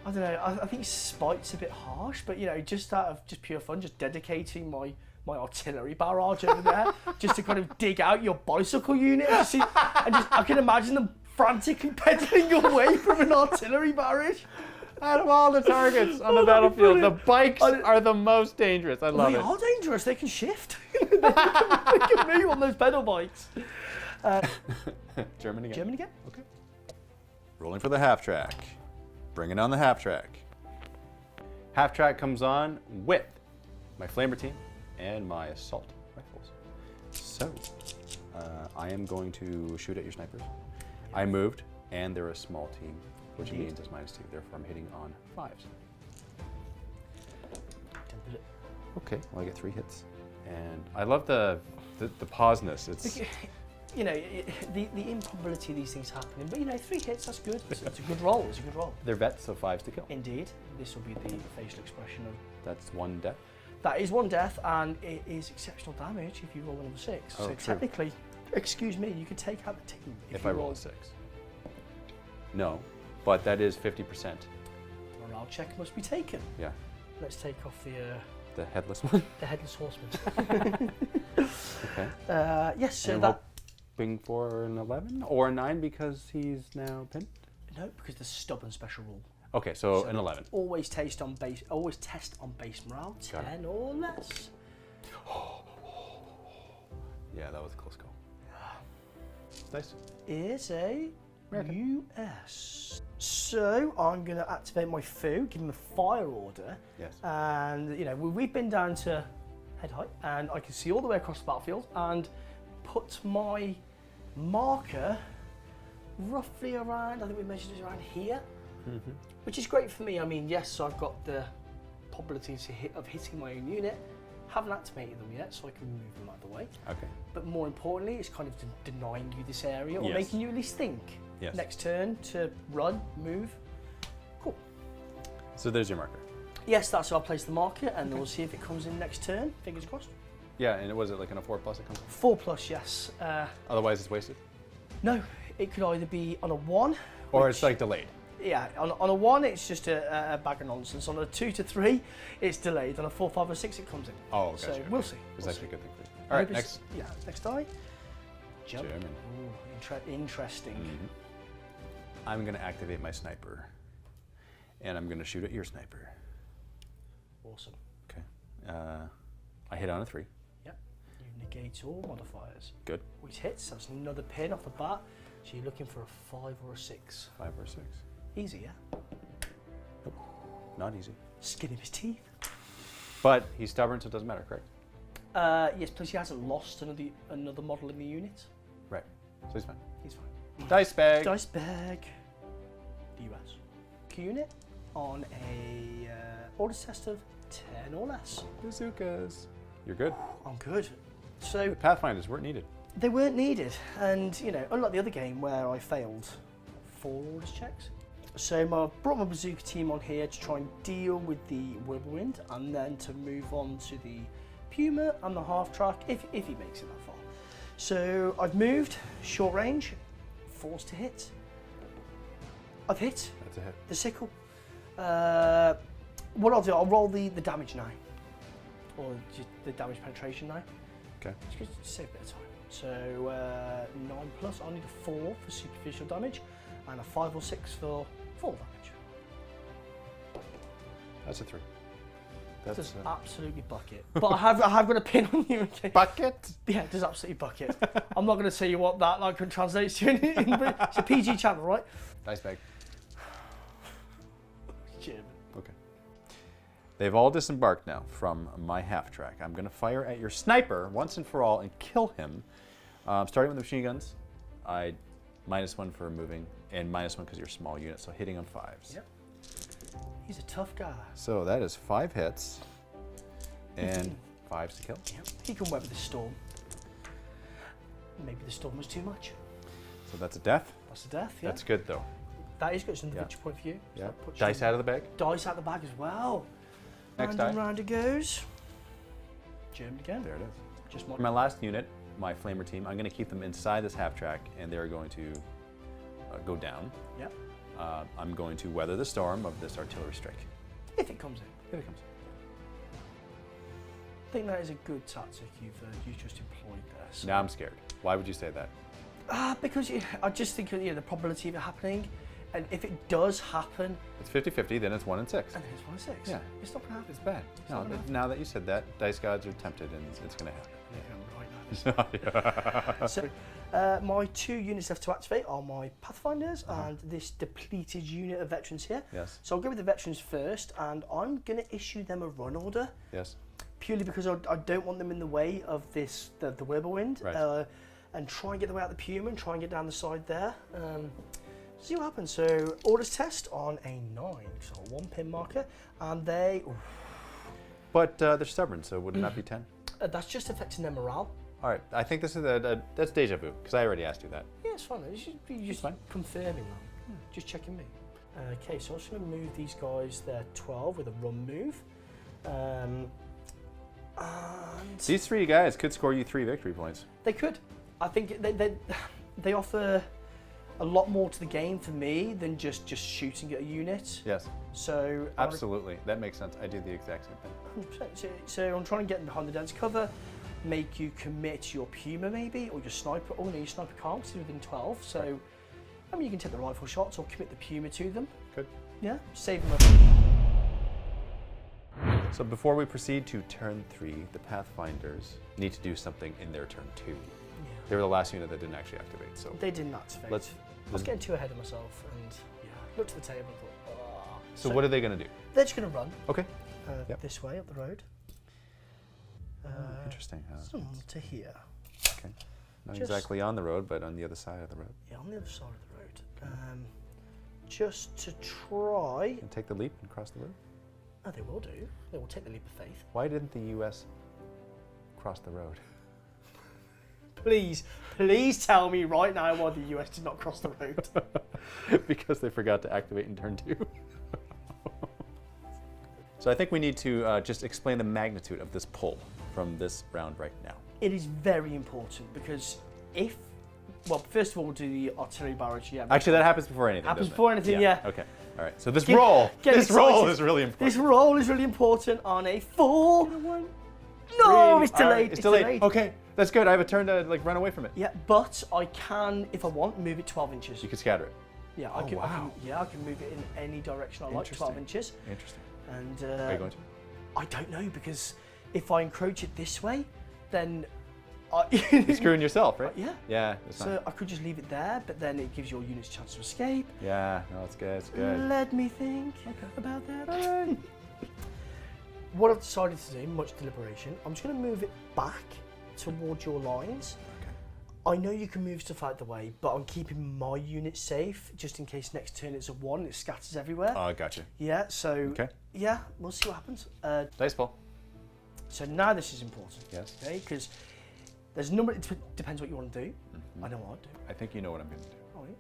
I don't know. I think spite's a bit harsh, but you know, just out of just pure fun, just dedicating my artillery barrage over there, just to kind of dig out your bicycle unit and see, and just I can imagine them frantically pedaling away from an artillery barrage. Out of all the targets on the battlefield, the bikes are the most dangerous. I love They it. are dangerous. They can shift. they can move on those pedal bikes. German again. German again. Okay. Rolling for the half track. Bringing on the half track. Half track comes on with my flamer team, and my assault rifles. So, I am going to shoot at your snipers. I moved, and they're a small team, which means it's -2. Therefore, I'm hitting on 5s. Okay, well, I get 3 hits. And I love the pauseness. It's, you know, the improbability of these things happening. But, you know, 3 hits, that's good. It's a good roll. It's a good roll. They're vets, so 5s to kill. Indeed. This will be the facial expression of... That's 1 death. That is 1 death, and it is exceptional damage if you roll another 6. Oh, so true. technically, excuse me, you could take out the team If I roll a 6. No, but that is 50%. Morale check must be taken. Yeah. Let's take off The headless one? the headless horseman. Okay. Yes, so and that... hoping for an 11 or a 9 because he's now pinned? No, because the stubborn special rule. Okay, so an 11. Always test on base morale, Got it. 10 or less. Yeah, that was a close call. Nice. Is a American. US. So I'm going to activate my foo, give him a fire order. Yes. And, you know, we've been down to head height, and I can see all the way across the battlefield, and put my marker roughly around, I think we measured it around here, which is great for me. I mean, yes, I've got the probability of hitting my own unit. Haven't activated them yet, so I can move them out of the way. Okay. But more importantly, it's kind of denying you this area, or Yes. making you at least think. Yes. Next turn to run, move. Cool. So there's your marker. Yes, that's how I'll place the marker, and then we'll see if it comes in next turn. Fingers crossed. Yeah, and was it like on a 4+ it comes? 4+, yes. Otherwise it's wasted? No, it could either be on a 1, Or which- it's like delayed? Yeah, on a 1, it's just a bag of nonsense. On a 2 to 3, it's delayed. On a 4, 5, or 6, it comes in. Oh, okay. So we'll see. It's We'll actually a see. good thing for you. I All right, hope it's- next. Yeah, next die. Jump. German. Ooh, interesting. I'm going to activate my sniper. And I'm going to shoot at your sniper. Awesome. Okay. I hit on a 3. Yep. You negate all modifiers. Good. Which hits. That's another pin off the bat. So you're looking for a 5 or a 6. 5 or 6. Easy, yeah? Nope. Not easy. Skin of his teeth. But he's stubborn, so it doesn't matter, correct? Yes, plus he hasn't lost another model in the unit. Right. So he's fine. He's fine. Dice bag. Dice bag. US. Unit on a order test of 10 or less. Bazookas. You're good. I'm good. So Pathfinders weren't needed. they weren't needed, and you know, unlike the other game where I failed 4 orders checks. So I brought my bazooka team on here to try and deal with the whirlwind, and then to move on to the Puma and the half track if he makes it that far. So I've moved short range, forced to hit. I've hit That's a hit. the sickle. What I'll do, I'll roll the damage now, or just the damage penetration now. Okay. Just to save a bit of time. So 9+, I'll need a 4 for superficial damage, and a 5 or 6 for full damage. That's a 3. Does That's absolutely bucket. But I have got a pin on you. Okay? bucket. Yeah, it does absolutely bucket. I'm not going to tell you what that like translates to in it's a PG channel, right? Dice bag. German. Okay. They've all disembarked now from my half track. I'm going to fire at your sniper once and for all and kill him. Starting with the machine guns, I -1 for moving and -1 because you're a small unit, so hitting on 5s. Yep. He's a tough guy. So that is 5 hits and 5s to kill. Yep. He can weather the storm. Maybe the storm was too much. So that's a death. That's a death, yeah. That's good though. That is good. It's another Yeah. victory point for you. So Yeah. that puts Dice you- out of the bag. Dice out the bag as well. Next round die. and round it goes. German again. There it is. Just My last unit, my flamer team, I'm going to keep them inside this half track and they're going to go down. Yep. I'm going to weather the storm of this artillery strike. If it comes in. Here it comes. I think that is a good tactic you've just employed there. So. Now I'm scared. Why would you say that? Because I just think the probability of it happening, and if it does happen, It's 50-50, then it's 1 and 6. and it's 1 6. Yeah. It's not going to happen. It's bad. No, not gonna happen. now that you said that, dice gods are tempted and it's going to happen. Yeah, right now. So, my 2 units left to activate are my Pathfinders and this depleted unit of veterans here. Yes. So I'll go with the veterans first, and I'm going to issue them a run order. Yes. purely because I don't want them in the way of the Wirbelwind. Right. And try and get the way out the Puma and try and get down the side there. See what happens. So orders test on a 9, so a 1 pin marker, and they. Oof. But they're stubborn, so would it not be 10? That's just affecting their morale. All right, I think this is that's deja vu because I already asked you that. Yeah, it's fine. You should be just confirming that. Just checking me. Okay, so I'm just going to move these guys. They're 12 with a run move. And These 3 guys could score you 3 victory points. they could. I think they offer a lot more to the game for me than just shooting at a unit. Yes. So Absolutely, that makes sense. I do the exact same thing. 100%. So I'm trying to get them behind the dense cover, make you commit your Puma maybe, or your sniper. Oh no, your sniper can't because within 12. So Right. I mean, you can take the rifle shots or commit the Puma to them. Good. Yeah, save them. So before we proceed to turn 3, the Pathfinders need to do something in their turn 2. They were the last unit that didn't actually activate, so They didn't activate. I was getting too ahead of myself and looked at the table and thought, oh. So what are they going to do? They're just going to run Okay. Yep. this way up the road. Interesting. To here. Okay. Not Just- exactly on the road, but on the other side of the road. Yeah, on the other side of the road. Just to try. And take the leap and cross the road. Oh, they will do. They will take the leap of faith. Why didn't the U.S. cross the road? Please tell me right now why the US did not cross the road. Because they forgot to activate in turn 2. So I think we need to just explain the magnitude of this pull from this round right now. It is very important because first of all, we'll do the artillery barrage. Yeah. Actually, that happens before anything. Happens doesn't it? before anything, yeah. Okay. All right. So this Get roll excited. is really important. This roll is really important on a 4. No, it's All right, delayed. it's delayed. Okay, that's good. I have a turn to run away from it. Yeah, but I can, if I want, move it 12 inches. You can scatter it. Yeah, Oh, wow. I can move it in any direction I like, 12 inches. Interesting. And Are you going to? I don't know, because if I encroach it this way, then You're screwing yourself, right? Yeah. Yeah. That's So I could just leave it there, but then it gives your units a chance to escape. yeah. No, it's good. It's good. Let me think about that. What I've decided to do, much deliberation, I'm just going to move it back towards your lines. Okay. I know you can move stuff out the way, but I'm keeping my unit safe, just in case next turn it's a 1 and it scatters everywhere. Oh, gotcha. Yeah, so Okay. yeah, we'll see what happens. Dice ball. So now this is important. Yes. Okay, because there's a number, it depends what you want to do. I know what I'd do. I think you know what I'm going to do. Oh, yeah.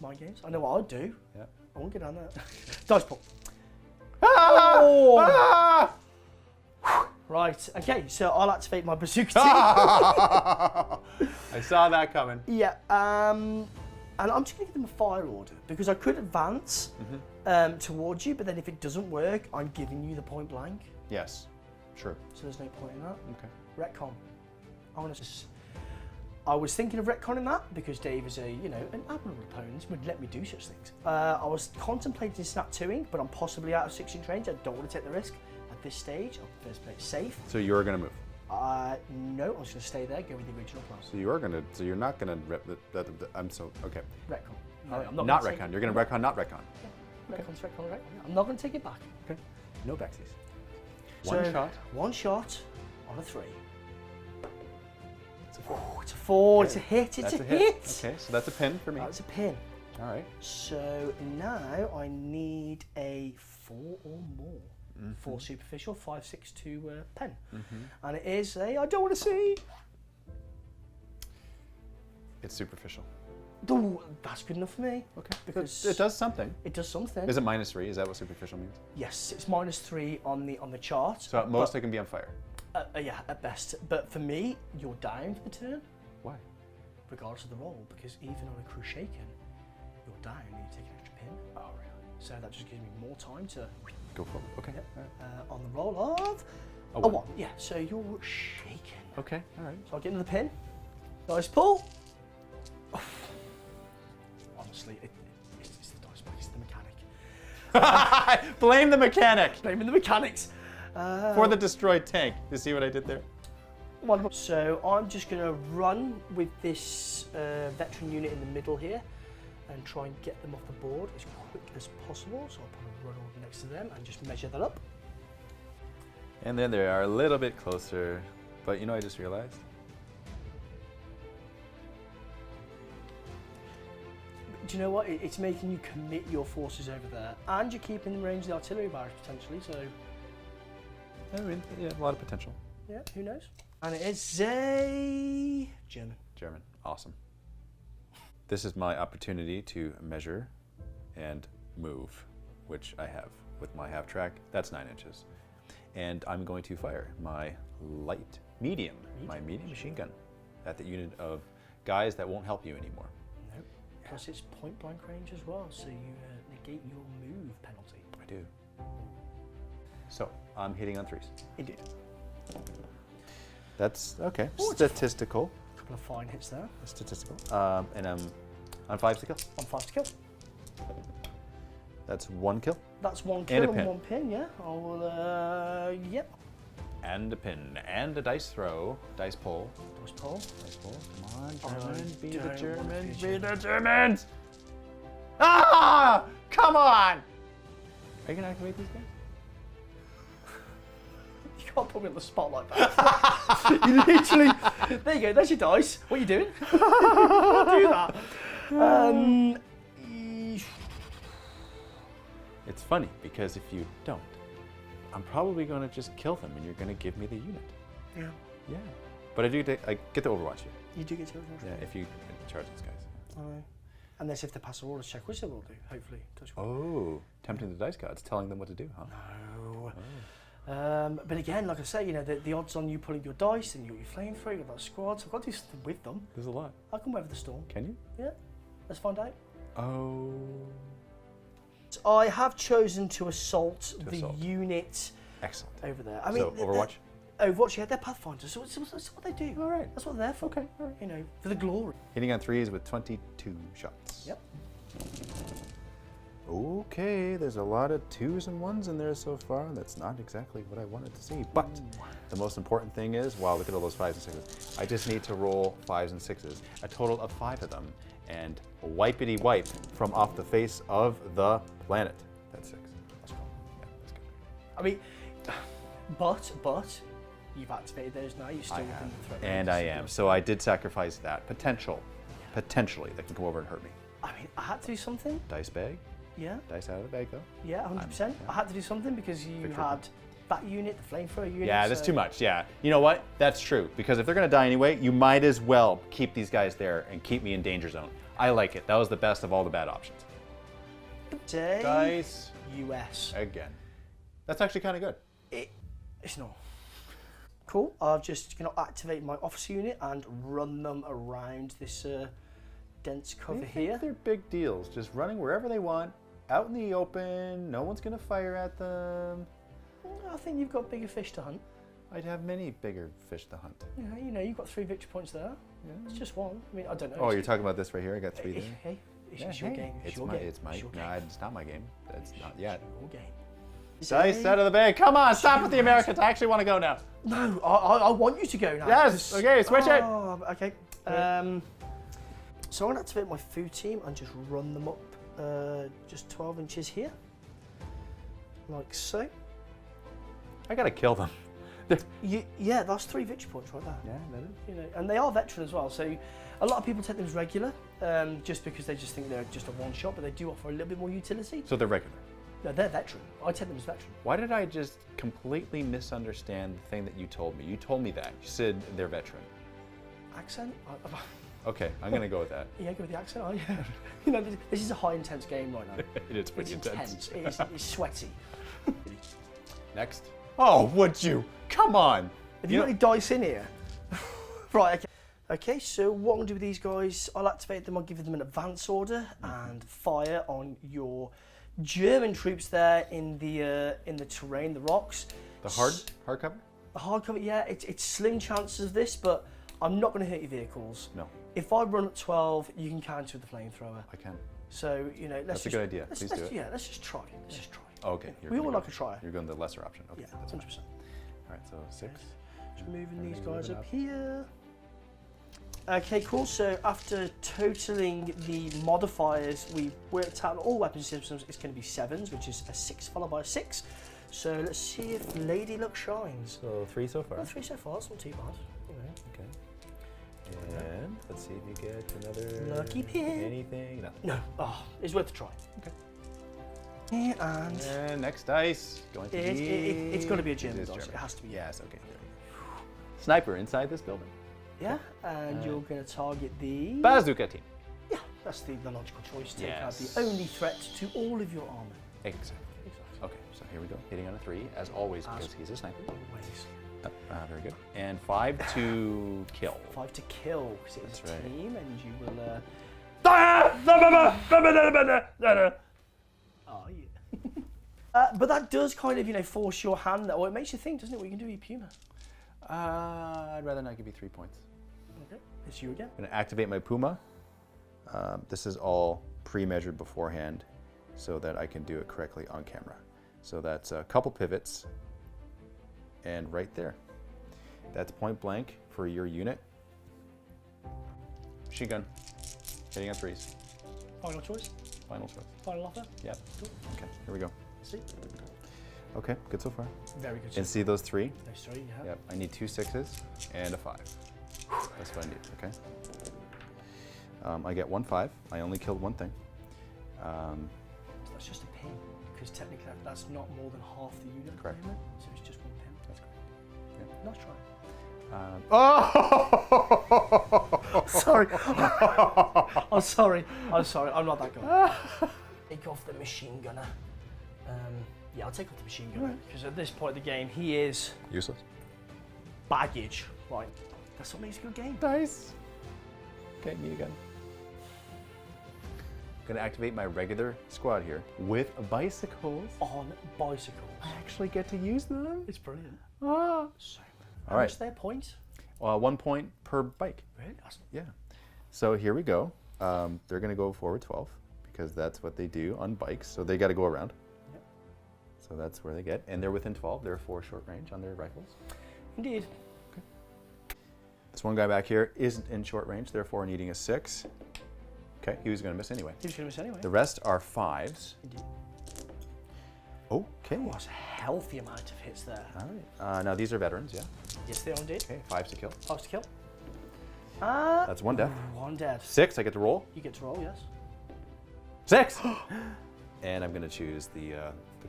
My games. I know what I'd do. Yeah. I won't get down there. Dice pull. Ah! Oh! Ah! Right, okay, so I'll activate my bazooka team. I saw that coming. Yeah, and I'm just going to give them a fire order because I could advance towards you, but then if it doesn't work, I'm giving you the point blank. Yes. Sure. So there's no point in that. Okay. Retcon. I was thinking of retconning that because Dave is an admirable opponent, would let me do such things. I was contemplating snap 2ing, but I'm possibly out of 6-inch range. I don't want to take the risk at this stage. I prefer to play it safe. So you're going to move. No, I'm just going to stay there, go with the original plan. So you are going to. So you're not going to rep the. I'm so okay. Retcon. No, All right. I'm Not gonna take retcon. it. You're going to retcon, not retcon. Yeah, retcon's retcon, retcon. I'm not going to take it back. Okay. No backsies. So, One shot. One shot on a 3. It's a 4. Oh, it's a 4. Okay. It's a hit. It's That's a hit. Okay, so that's a pin for me. That's a pin. All right. So now I need a 4 or more. 4 superficial, 5, 6 to pen. And it is a, I don't want to see. It's superficial. Ooh, that's good enough for me. Okay. Because It does something. It does something. Is it -3? Is that what superficial means? Yes, it's -3 on the chart. So at most I can be on fire. Yeah, at best. But for me, you're down for the turn, Why? regardless of the roll, because even on a crew shaken, you're down and you take an extra pin. Oh, really? So that just gives me more time to Go forward. Okay. All right. on the roll of A a one. 1. Yeah, so you're shaken. Okay. All right. So I'll get into the pin. Dice pull. Honestly, it's the dice pack, it's the mechanic. Blame the mechanic Blaming the mechanics. for the destroyed tank. You see what I did there? So I'm just going to run with this veteran unit in the middle here and try and get them off the board as quick as possible. So I'll put a run over next to them and just measure that up. And then they are a little bit closer. But you know, I just realized. Do you know what? It's making you commit your forces over there. And you're keeping in range of the artillery barracks potentially, so... I mean, yeah, a lot of potential. Yeah, who knows? And it is a... German. German, awesome. This is my opportunity to measure and move, which I have with my half track. That's 9 inches. And I'm going to fire my medium machine gun at the unit of guys that won't help you anymore. Nope. Plus it's point blank range as well, so you negate your move penalty. I do. So I'm hitting on 3s. Indeed. That's okay. Ooh, statistical. A couple of fine hits there. Statistical. And I'm on 5s to kill. On 5 to kill. That's 1 kill. That's 1 kill And a pin. 1 pin, yeah. I'll, yep. And a pin. And a dice throw. Dice pull. Dice pull. Dice pull. Come on, German. Be don't the want to Germans. be Be the Germans! Ah! Come on! Are you going to activate these guys? You can't put me on the spot like that. You literally... There you go, there's your dice. What are you doing? You can't do that. It's funny, because if you don't, I'm probably going to just kill them and you're going to give me the unit. Yeah. Yeah. But I get to overwatch you. You do get to overwatch. Yeah, if you charge these guys. Unless if they pass a orders check, which they will do, hopefully. Touch wood. Oh, tempting the dice gods, telling them what to do, huh? No. Oh. But again, like I say, you know, the odds on you pulling your dice and your flamethrower, you've got that squad, so I've got to do something with them. There's a lot. I can weather the storm. Can you? Yeah. Let's find out. Oh. I have chosen to assault the assault. unit Excellent. over there. I mean, So, Overwatch? Overwatch, yeah, they're Pathfinders, so that's what they do. All right. That's what they're there for. Okay, all right. You know, for the glory. Hitting on 3s with 22 shots. Yep. Okay, there's a lot of 2s and 1s in there so far. That's not exactly what I wanted to see. But the most important thing is, wow, look at all those 5s and 6s. I just need to roll 5s and 6s, a total of 5 of them, and wipety wipe from off the face of the planet. That's 6. Let's go. Yeah, that's good. I mean, but you've activated those now. You're still within the threat. And I am. So I did sacrifice that. Potentially, that can come over and hurt me. I mean, I had to do something. Dice bag. Yeah. Dice out of the bag, though. Yeah, 100%. I had to do something because you Victory. had that unit, the flamethrower unit. Yeah, that's so- too much. Yeah. You know what? That's true. Because if they're going to die anyway, you might as well keep these guys there and keep me in danger zone. I like it. That was the best of all the bad options. Day Dice. US. Again. That's actually kind of good. It's not. Cool. I've just activate my officer unit and run them around this dense cover here. They're big deals. Just running wherever they want, out in the open. No one's going to fire at them. I think you've got bigger fish to hunt. I'd have many bigger fish to hunt. Yeah, you know, you've got 3 victory points there. Yeah. It's just 1. I mean, I don't know. Oh, you're talking about this right here? I got 3 there. Hey, it's Yeah, your hey, game. It's your my, game. it's my, your no, game. it's not my game. It's not yet. Your game. Dice out of the bag. Come on, stop with the Americans. I actually want to go now. No, I want you to go now. Yes. Okay, switch it. Okay. So I'm going to activate my food team and just run them up just 12 inches here. Like so. I gotta kill them. Yeah, that's 3 victory points right there. Yeah, that is. You know, and they are veteran as well, so a lot of people take them as regular, just because they just think they're just a one shot, but they do offer a little bit more utility. So they're regular. No, they're veteran. I take them as veteran. Why did I just completely misunderstand the thing that you told me? You told me that. You said they're veteran. Accent? Okay, I'm gonna go with that. Yeah, go with the accent. You know, this is a high intense game right now. It is pretty It's intense. It's sweaty. Next. Oh, would you? Come on. Have you got any dice in here? Right, okay. Okay, so what I'm going to do with these guys, I'll activate them, I'll give them an advance order and fire on your German troops there in the terrain, the rocks. The hard cover? The hard cover, yeah, it's slim chances of this, but I'm not going to hit your vehicles. No. If I run at 12, you can counter with the flamethrower. I can. So, you know, That's a good idea. Please do it. Yeah, let's just try. Let's just try. Oh, okay. We all like a try. You're going the lesser option. Okay, Yeah, that's 100%. fine. All right, so 6. Just moving these Everything guys moving up up. here. Okay, cool. So after totaling the modifiers, we worked out on all weapon systems, it's going to be 7s, which is a 6 followed by a 6. So let's see if Lady Luck shines. So 3 so far. Well, 3 so far, it's not too bad. You know. Okay. And let's see if you get another... Lucky pin. Anything? Nothing. No. Oh, it's worth a try. Okay. And And next dice. Going to be... it's got to be a German It is dice. German. It has to be. Yes, okay. Sniper inside this building. Yeah, and you're going to target the... Bazooka team. Yeah, that's the logical choice. Take out Yes. the only threat to all of your armor. Exactly. Okay, so here we go. Hitting on a 3, as always, because he's a sniper. Always. Very good. And 5 to kill. 5 to kill, because it's That's a right. team, and you will... Oh, yeah. But that does kind of, force your hand, or it makes you think, doesn't it, what you can do with your Puma? I'd rather not give you 3 points. Okay, it's you again. I'm going to activate my Puma. This is all pre-measured beforehand so that I can do it correctly on camera. So that's a couple pivots, and right there. That's point blank for your unit. Machine gun. Hitting on 3s. Final choice? Final choice. Final offer? Yep. Cool. Okay, here we go. See? Okay, good so far. Very good. And see those 3? Those 3, yeah. Yep, I need 2 6s and a 5. That's what I need, okay? I get 1 5. I only killed 1 thing. That's just a pin, because technically that's not more than half the unit. Correct. At the moment, so it's just 1 pin. That's correct. Nice try. Oh! Sorry. I'm sorry. I'm sorry. I'm not that guy. Take off the machine gunner. Yeah, I'll take off the machine gunner, because at this point of the game, he is Useless. baggage. Right. That's what makes a good game. Nice. Okay, me again. I'm gonna activate my regular squad here with bicycles. On bicycles. I actually get to use them. It's brilliant. Ah. So, All right. How much their points? 1 point per bike. Really? That's Yeah. So here we go. They're gonna go forward 12 because that's what they do on bikes. So they got to go around. Yep. So that's where they get, and they're within 12. They're 4 short range on their rifles. Indeed. This one guy back here isn't in short range, therefore needing a 6. Okay, he was gonna miss anyway. He was going to miss anyway. The rest are 5s. Indeed. Okay. That's a healthy amount of hits there. All right. Now these are veterans, yeah. Yes, they are indeed. Okay, 5s to kill. 5 to kill. That's 1 death. 1 dead. 6, I get to roll. You get to roll, yes. 6. And I'm gonna choose the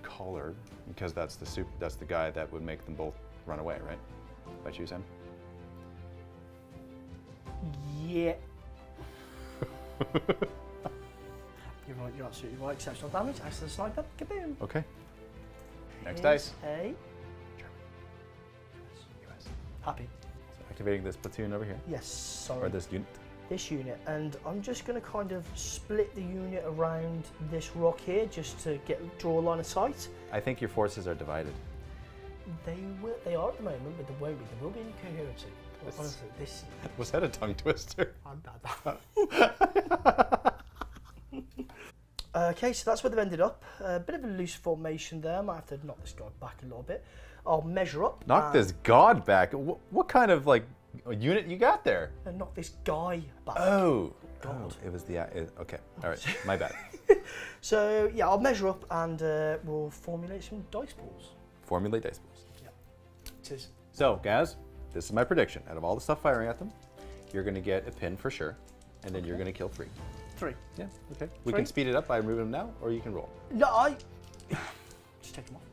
collar because that's the guy that would make them both run away, right? If I choose him. Yeah. You're right, you're absolutely right. Exceptional damage. As to the sniper. Kaboom. Okay. Next dice. Hey. US. Happy. So activating this platoon over here, Yes, sorry. or this unit. This unit, and I'm just going to kind of split the unit around this rock here just to draw a line of sight. I think your forces are divided. They are at the moment, but there won't be. There will be any coherency. Honestly, this. Was that a tongue twister? Okay, so that's where they've ended up. A bit of a loose formation there. I might have to knock this guy back a little bit. I'll measure up. Knock this god back. What kind of unit you got there? And knock this guy back. Oh. God. Oh, it was the okay. All right, my bad. So yeah, I'll measure up and we'll formulate some dice balls. Formulate dice balls. Yeah. So, guys, this is my prediction. Out of all the stuff firing at them, you're going to get a pin for sure, and then you're going to kill 3. 3. Yeah, okay. We 3. can speed it up by moving them now, or you can roll. No, just take them off.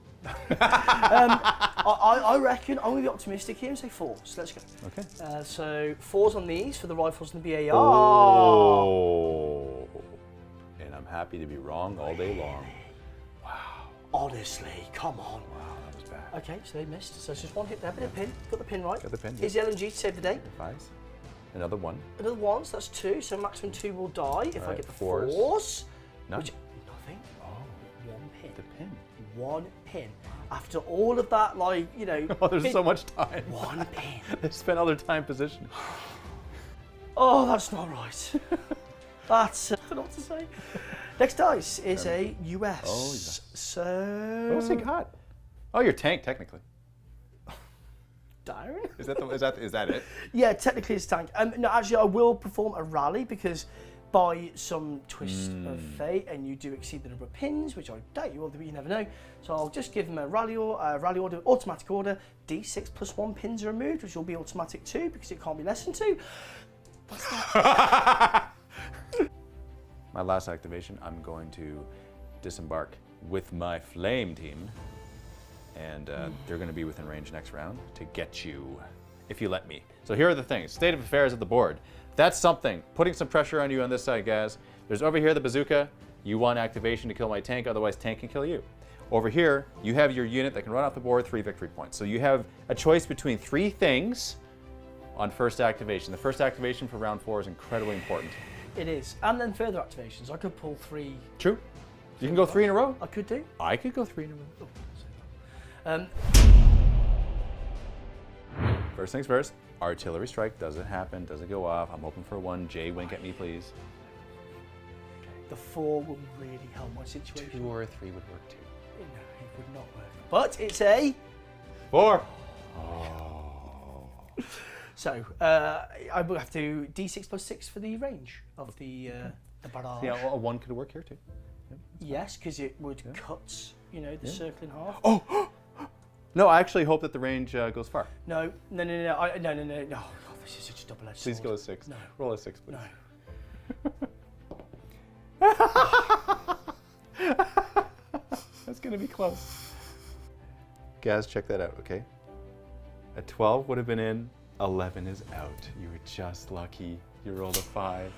I reckon I'm going to be optimistic here and say 4. So let's go. Okay. So 4s on these for the rifles and the BAR. Oh. And I'm happy to be wrong all day long. Honestly, come on. Wow, that was bad. Okay, so they missed. So it's just 1 hit there, bit of pin. Got the pin right. Got the pin, Here's the LMG to save the day. 5s. Another 1. Another 1, so that's 2. So maximum 2 will die if I Right, get the 4s. 4s. None. Which, nothing. Oh, 1 pin. the pin. 1 pin. After all of that, Oh, there's so much time. 1 pin. They spent all their time positioning. Oh, that's not right. That's I don't know what to say. Next dice is a US. Oh, yeah. So. What's he got? Oh, your tank, technically. Darren? Is that it? Yeah, technically it's tank. No, actually, I will perform a rally because by some twist of fate, and you do exceed the number of pins, which I doubt you will, but you never know. So I'll just give them a rally order, automatic order. D6 plus 1 pins are removed, which will be automatic 2 because it can't be less than 2. What's that? My last activation, I'm going to disembark with my flame team, and they're going to be within range next round to get you, if you let me. So here are the things. State of affairs of the board. That's something. Putting some pressure on you on this side, guys. There's over here the bazooka. You want activation to kill my tank, otherwise tank can kill you. Over here, you have your unit that can run off the board 3 victory points. So you have a choice between 3 things on first activation. The first activation for round 4 is incredibly important. It is. And then further activations. I could pull 3. True. You can go 3 in a row. I could do. I could go 3 in a row. First things first, artillery strike. Does it happen? Does it go off? I'm hoping for 1. Jay, wink at me, please. The 4 will really help my situation. 2 or 3 would work too. No, it would not work. But it's a 4. So I will have to D6 plus 6 for the range of the barrage. Yeah, well, a 1 could work here too. Yes, because it would cut, you know, the circle in half. Oh! No, I actually hope that the range goes far. No. No. Oh, this is such a double-edged sword. Please go a 6. No. Roll a 6, please. No. That's going to be close. Guys, check that out, okay? A 12 would have been in. 11 is out. You were just lucky. You rolled a 5.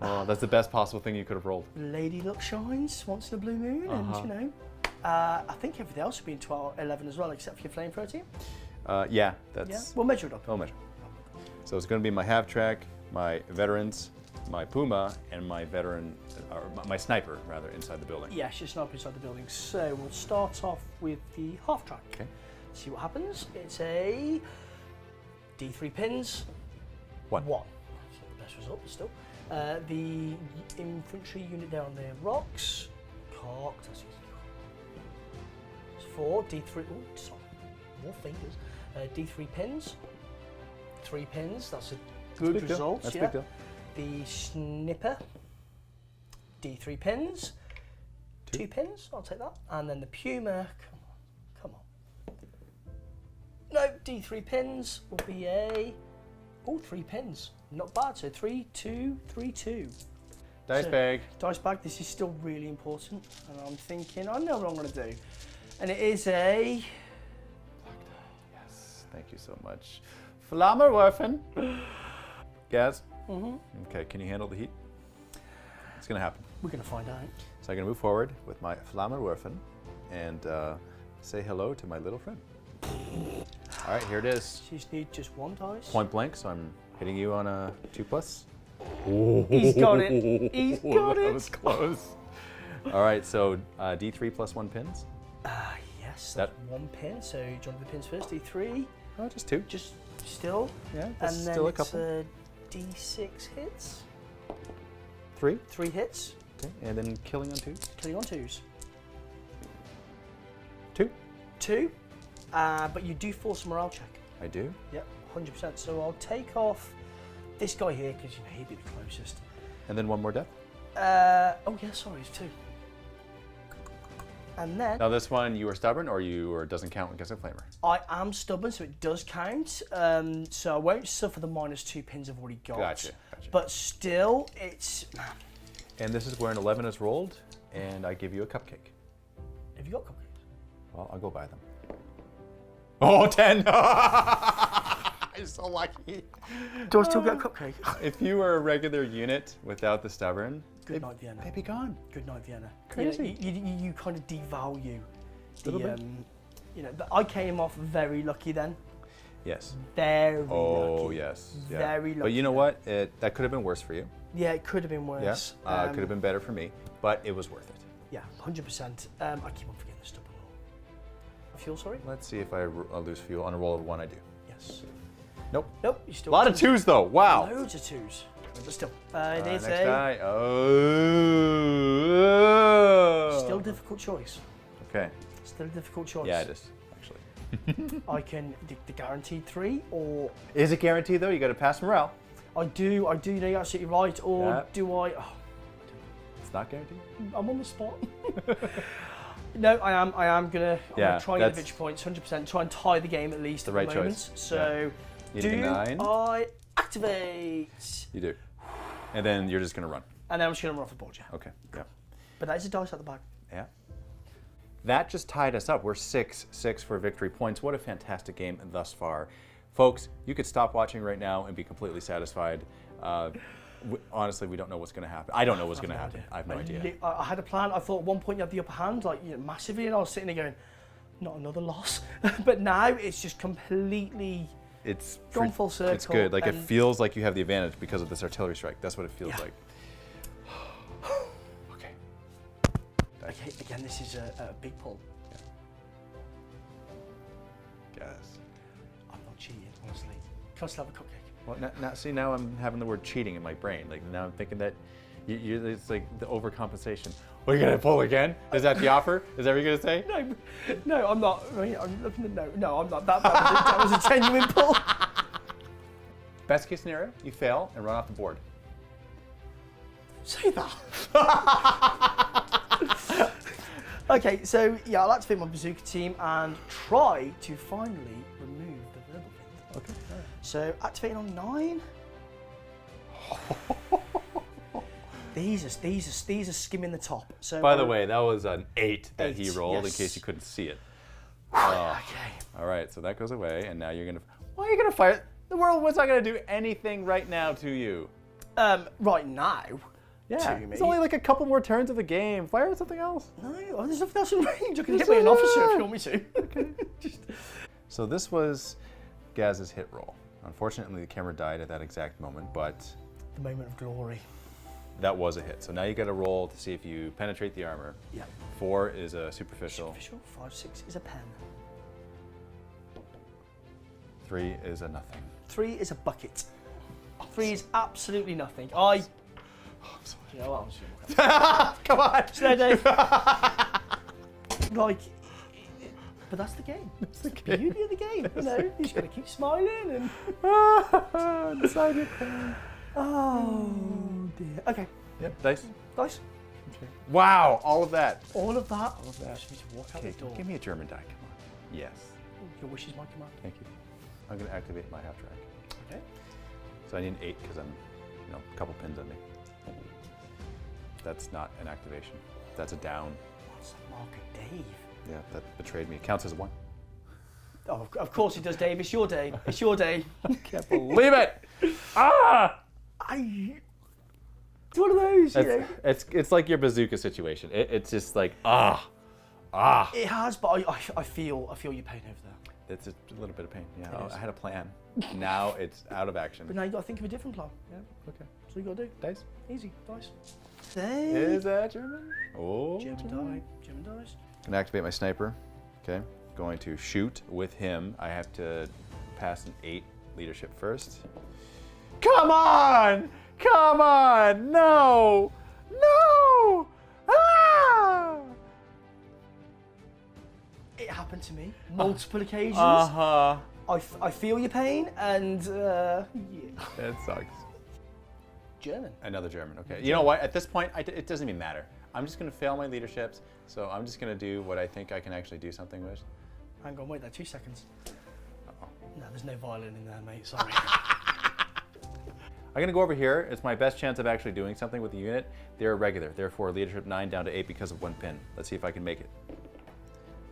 Oh, that's the best possible thing you could have rolled. Lady luck shines once in a blue moon, and you know. I think everything else would be in 12, 11 as well, except for your flame protein. Yeah, that's... Yeah, we'll measure it up. We'll measure. So it's going to be my half-track, my veterans, my Puma, and my veteran, or my sniper, rather, inside the building. Yes, your sniper inside the building. So we'll start off with the half-track. Okay. See what happens. It's a D3 pins. 1. It's not the best result, but still. The infantry unit there on the rocks. Cocked. That's easy. It's 4. D3. Oh, sorry. More fingers. D3 pins. 3 pins. That's a good result. That's a yeah. big deal. The snipper. D3 pins. 2 pins. I'll take that. And then the Puma. Come on. No, D3 pins will be a... Oh, 3 pins. Not bad. So 3, 2, 3, 2. Dice bag. Dice bag. This is still really important. And I'm thinking, I know what I'm going to do. And it is a... Yes, thank you so much. Flammerwerfen. Gaz? Okay, can you handle the heat? It's going to happen. We're going to find out. So I'm going to move forward with my Flammerwerfen and say hello to my little friend. All right, here it is. You just need just 1 dice. Point blank, so I'm hitting you on a 2+. He's got it. He's got it. That was close. All right, so D3 plus 1 pins. Yes, that's 1 pin. So do you want the pins first? D3. Oh, just 2. Just still. Yeah, And that's then still a it's couple. D6 hits. 3. 3 hits. Okay, and then killing on 2s. Killing on 2s. 2. 2. But you do force a morale check. I do. Yep, 100%. So I'll take off this guy here because you know he'd be the closest. And then 1 more death. Oh yeah, sorry, it's 2. And then Now this one, you are stubborn or doesn't count against a flamer? I am stubborn, so it does count. So I won't suffer the -2 pins I've already got. Gotcha. But still, it's... And this is where an 11 is rolled, and I give you a cupcake. Have you got cupcakes? Well, I'll go buy them. Oh, 10! I'm so lucky. Do I still get a cupcake? If you were a regular unit without the stubborn, Good night, Vienna. they'd be gone. Good night, Vienna. Crazy. You kind of devalue the, Little bit. you know, but I came off very lucky then. Yes. Very lucky. Oh, yes. Yeah. Very lucky. But you know what? That could have been worse for you. Yeah, it could have been worse. Yes. It could have been better for me, but it was worth it. Yeah, 100%. I keep on forgetting the stubborn roll. I feel sorry? Let's see if I lose fuel. On a roll of 1, I do. Yes. Nope. Nope, you still A lot of 2s, though. Wow. Loads of 2s. But still, it is Next a guy. Oh. still difficult choice. Okay. Still a difficult choice. Yeah, it is, actually. I can the guaranteed 3 or... Is it guaranteed, though? You got to pass morale. I do, no, you're absolutely right. Or Yeah. do I? Oh, It's not guaranteed. I'm on the spot. No, I am gonna Yeah, try and get the that's- victory points, 100%. Try and tie the game at least The at right the moment. choice. So, Needing a do 9. I activate? You do. And then you're just gonna run. And then I'm just gonna run off the board, yeah. Okay. Yeah. But that is a dice at the back. Yeah. That just tied us up. We're 6-6 for victory points. What a fantastic game thus far. Folks, you could stop watching right now and be completely satisfied. Honestly, we don't know what's going to happen. I don't know what's going to happen. I have no idea. I had a plan. I thought at one point you had the upper hand, like, you know, massively, and I was sitting there going, not another loss. But now it's just completely It's gone full circle. It's good. Like, it and- feels like you have the advantage because of this artillery strike. That's what it feels Yeah. like. Okay. Okay, again, this is a big pull. Guys. I'm not cheating, honestly. Can I still have a cupcake? Well, now I'm having the word cheating in my brain. Like, now I'm thinking that it's like the overcompensation. What, are you going to pull again? Is that the offer? Is that what you're going to say? No, I'm not. I mean, I'm looking at no, I'm not. That was a genuine pull. Best case scenario, you fail and run off the board. Say that. Okay, so yeah, I'll activate my bazooka team and try to finally remove the verbal thing. Okay. All right. So activating on 9. These are skimming the top. So By the way, that was an 8 that he 8, rolled yes. in case you couldn't see it. okay. All right, so that goes away, and now you're gonna. Why are you gonna fire? The world was not gonna do anything right now to you. Right now. Yeah, To me. it's only like a couple more turns of the game. Fire something else. No, there's nothing else in range. I can hit me an officer if you want me to. Okay. So this was Gaz's hit roll. Unfortunately, the camera died at that exact moment, but The moment of glory. that was a hit. So now you got to roll to see if you penetrate the armor. Yeah. 4 is a superficial. Official 5, 6 is a pen. 3 is a nothing. 3 is a bucket. 3 is absolutely nothing. You know what? I'm just gonna Come on. Slow Dave. Like, but that's the game. That's the beauty of the game. You know, you just gotta keep smiling and. Decide your plan. Oh dear. Okay. Yep. Dice. Dice. Wow, all of that. All of that. All of that. Just need to walk out Okay, the door. give me a German die. Come on. Yes. Your wish is my command. Thank you. I'm going to activate my half track. Okay. So I need an 8 because I'm, a couple pins on me. That's not an activation. That's a down. What's the mark of Dave? Yeah, that betrayed me. It counts as a 1. Oh, of course it does, Dave. It's your day. It's your day. Can't believe it! Ah! It's one of those, you know. It's like your bazooka situation. It's just like, It has, but I feel your pain over there. It's a little bit of pain. Yeah, It is. I had a plan. Now it's out of action. But now you got to think of a different plan. Yeah, okay. So you got to do. Dice. Easy. Dice. Is that German? Oh. German die. German dice. Gonna activate my sniper. Okay. Going to shoot with him. I have to pass an 8 leadership first. Come on! Come on! No! No! Ah! It happened to me multiple occasions. Uh-huh. I feel your pain, and yeah. That sucks. German. Another German. Okay. You know what? At this point, it doesn't even matter. I'm just gonna fail my leaderships. So I'm just gonna do what I think I can actually do something with. Hang on, wait there, 2 seconds. Uh-oh. No, there's no violin in there, mate. Sorry. I'm gonna go over here. It's my best chance of actually doing something with the unit. They're regular. Therefore, leadership 9 down to 8 because of 1 pin. Let's see if I can make it.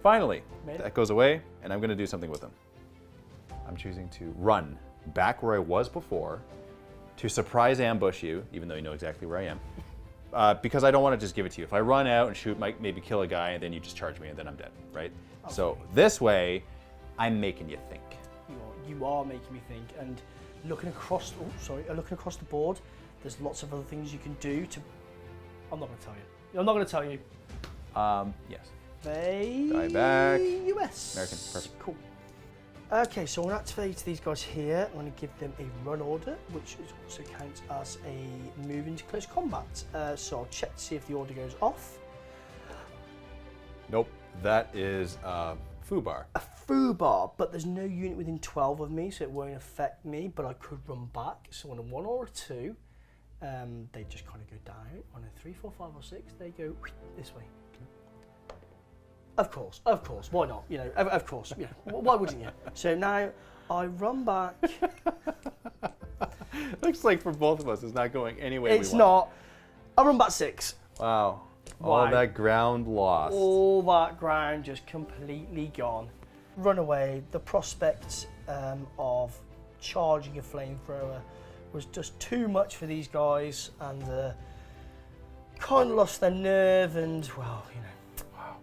Finally, Made it. that goes away, and I'm gonna do something with them. I'm choosing to run back where I was before to surprise ambush you, even though you know exactly where I am. Because I don't want to just give it to you. If I run out and shoot, might maybe kill a guy, and then you just charge me, and then I'm dead, right? Okay. So this way, I'm making you think. You are making me think, and looking across the board, there's lots of other things you can do to. I'm not going to tell you. I'm not going to tell you. Yes. Die back. US. American, perfect. Cool. Okay, so I'm going to activate these guys here. I'm going to give them a run order, which also counts as a move into close combat. So I'll check to see if the order goes off. Nope. That is Fubar. A foobar, but there's no unit within 12 of me, so it won't affect me, but I could run back. So on a 1 or a 2, they just kind of go down. On a 3, 4, 5 or 6, they go this way. Of course, why not? You know, of course, you know, why wouldn't you? So now I run back. Looks like for both of us, it's not going anywhere. It's not. I run back 6. Wow. All that ground lost. All that ground just completely gone. Run away. The prospect of charging a flamethrower was just too much for these guys, and kind of lost their nerve. And well, you know. Wow.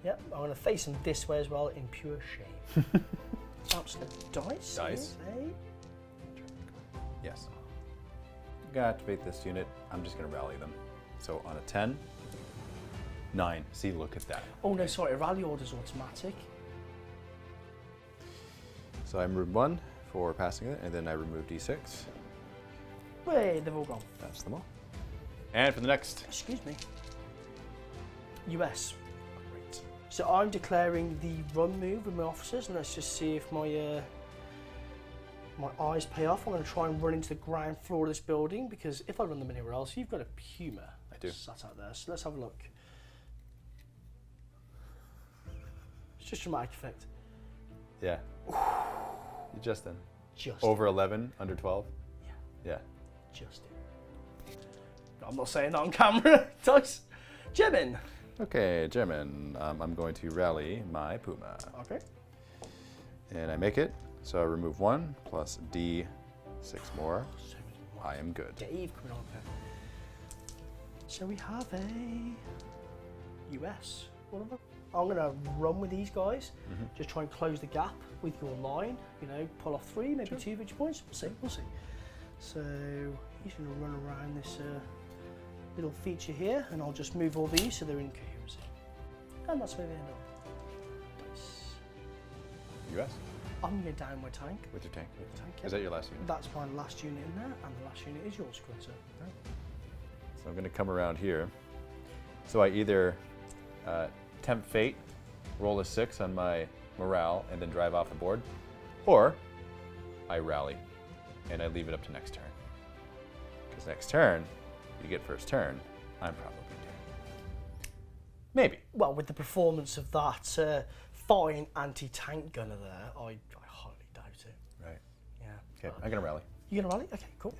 Yep. I'm going to face them this way as well in pure shame. Absolute dice. Dice. Yes. I'm gonna activate this unit. I'm just gonna rally them. So on a 10, 9. See, look at that. Oh no, sorry, a rally order's automatic. So I remove 1 for passing it, and then I remove D6. Wait, they've all gone. That's them all. And for the next. Excuse me. US. Great. So I'm declaring the run move with my officers, and let's just see if my my eyes pay off. I'm going to try and run into the ground floor of this building, because if I run them anywhere else, you've got a Puma. I do. Sat out there. So let's have a look. It's just dramatic effect. Yeah. You just done. Just. Over 11, under 12? Yeah. Yeah. Just it. I'm not saying that on camera. Dice. Jimin. Okay, German. I'm going to rally my Puma. Okay. And I make it. So I remove 1 plus D6 more. So many more. I am good. Dave coming on there. So we have a US. Whatever. I'm going to run with these guys. Just try and close the gap with your line. You know, pull off 3, maybe 2 victory points. We'll see. So he's going to run around this little feature here, and I'll just move all these so they're in coherency. And that's where they end up. Dice. US? I'm going to down my tank. With your tank? Tank, Is that your last unit? That's my last unit in there, and the last unit is yours, Quinter. So I'm going to come around here. So I either tempt fate, roll a 6 on my morale, and then drive off the board, or I rally and I leave it up to next turn. Because next turn, you get first turn, I'm probably dead. Maybe. Well, with the performance of that fine anti-tank gunner there, I highly doubt it. Right. Yeah. Okay, I'm going to rally. You gonna rally? Okay, cool.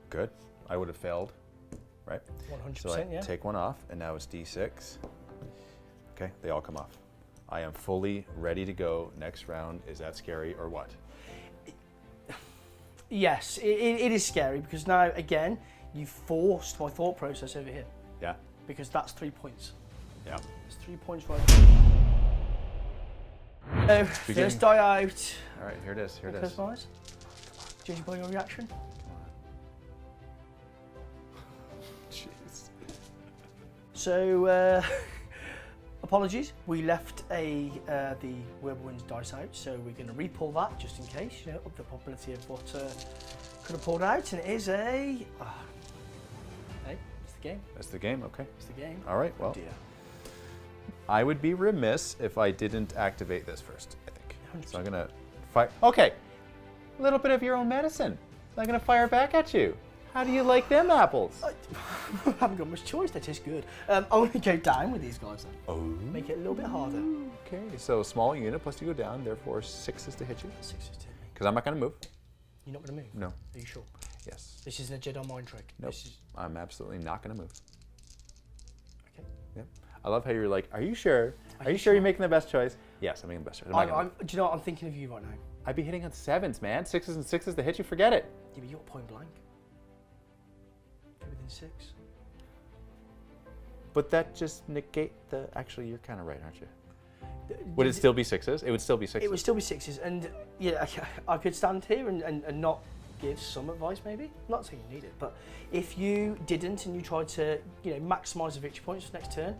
Good. I would have failed, right? 100%, So I yeah. take 1 off, and now it's D6. Okay, they all come off. I am fully ready to go next round. Is that scary or what? Yes, it is scary, because now, again, you forced my thought process over here. Yeah. Because that's 3 points. Yeah. There's 3 points right there. First die out. All right, here it is. Here it is. Personalised. Judging by your reaction. Jeez. So, apologies. We left the Whirlwind's dice out, so we're going to re-pull that just in case, you know, up the probability of what could have pulled out, and it is a. Hey, it's the game. That's the game. Okay. It's the game. All right. Well, Oh dear. I would be remiss if I didn't activate this first. I think. 100%. So I'm gonna fire. Okay. A little bit of your own medicine. I'm gonna fire back at you. How do you like them apples? I haven't got much choice. They taste good. I'm going to go down with these guys then. Oh. Make it a little bit harder. Okay. So small unit plus you go down. Therefore 6 is to hit you. 6 is to me. Because I'm not gonna move. You're not going to move? No. Are you sure? Yes. This isn't a Jedi mind trick. Nope. This is... I'm absolutely not gonna move. Okay. Yep. I love how you're like, are you sure? Are Are you you sure you're sure? making the best choice? Yes, I'm making the best choice. I'm not gonna move. Do you know what? I'm thinking of you right now. I'd be hitting on 7s, man. 6s and 6s to hit you. Forget it. Yeah, but you're point blank. You're within 6. But that just negate the. Actually, you're kind of right, aren't you? Would it still be 6s? It would still be 6s. It would still be 6s, and yeah, I could stand here and not give some advice, maybe. I'm not saying you need it, but if you didn't and you tried to, you know, maximise the victory points for next turn,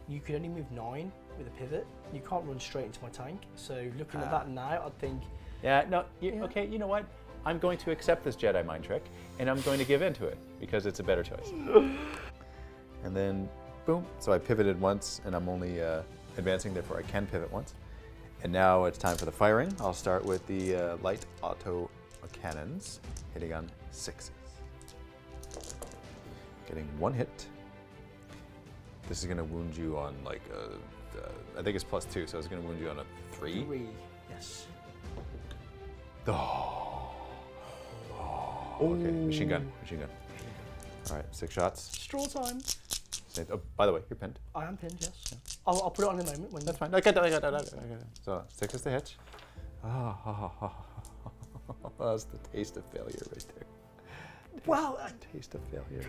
you could only move 9 with a pivot. You can't run straight into my tank. So looking at that now, I'd think. Yeah. No. Okay. You know what? I'm going to accept this Jedi mind trick, and I'm going to give in to it because it's a better choice. And then, boom. So I pivoted once, and I'm only advancing, therefore I can pivot once. And now it's time for the firing. I'll start with the light auto cannons, hitting on 6s. Getting 1 hit. This is going to wound you on like I think it's +2, so it's going to wound you on a 3. 3, yes. Oh. Okay, machine gun. All right, 6 shots. Straw time. Oh, by the way, you're pinned. I am pinned, yes. Yeah. I'll put it on in a moment. When That's fine. I got that. So 6 is the hit. That's the taste of failure right there. Well, Taste of failure.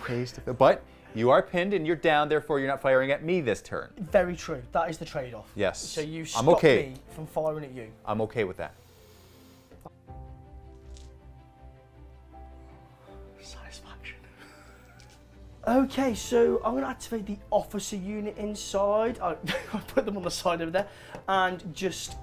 Taste of failure. But you are pinned and you're down, therefore you're not firing at me this turn. very true. That is the trade-off. Yes. So you I'm stop okay. me from firing at you. I'm okay with that. Satisfaction. Okay, so I'm going to activate the officer unit inside. I put them on the side over there and just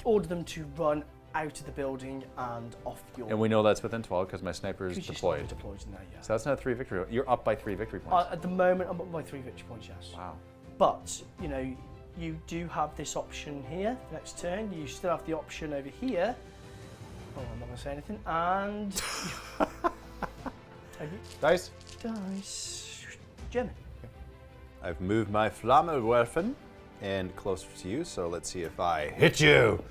order them to run out of the building and off your... And we know that's within 12 because my sniper is deployed. Deployed in there, yeah. So that's not 3 victory. You're up by 3 victory points. At the moment, I'm up by 3 victory points, yes. Wow. But, you know, you do have this option here, the next turn. You still have the option over here. Oh, I'm not going to say anything. And... Dice. Dice. German. I've moved my Flammenwerfen and closer to you, so let's see if I hit you.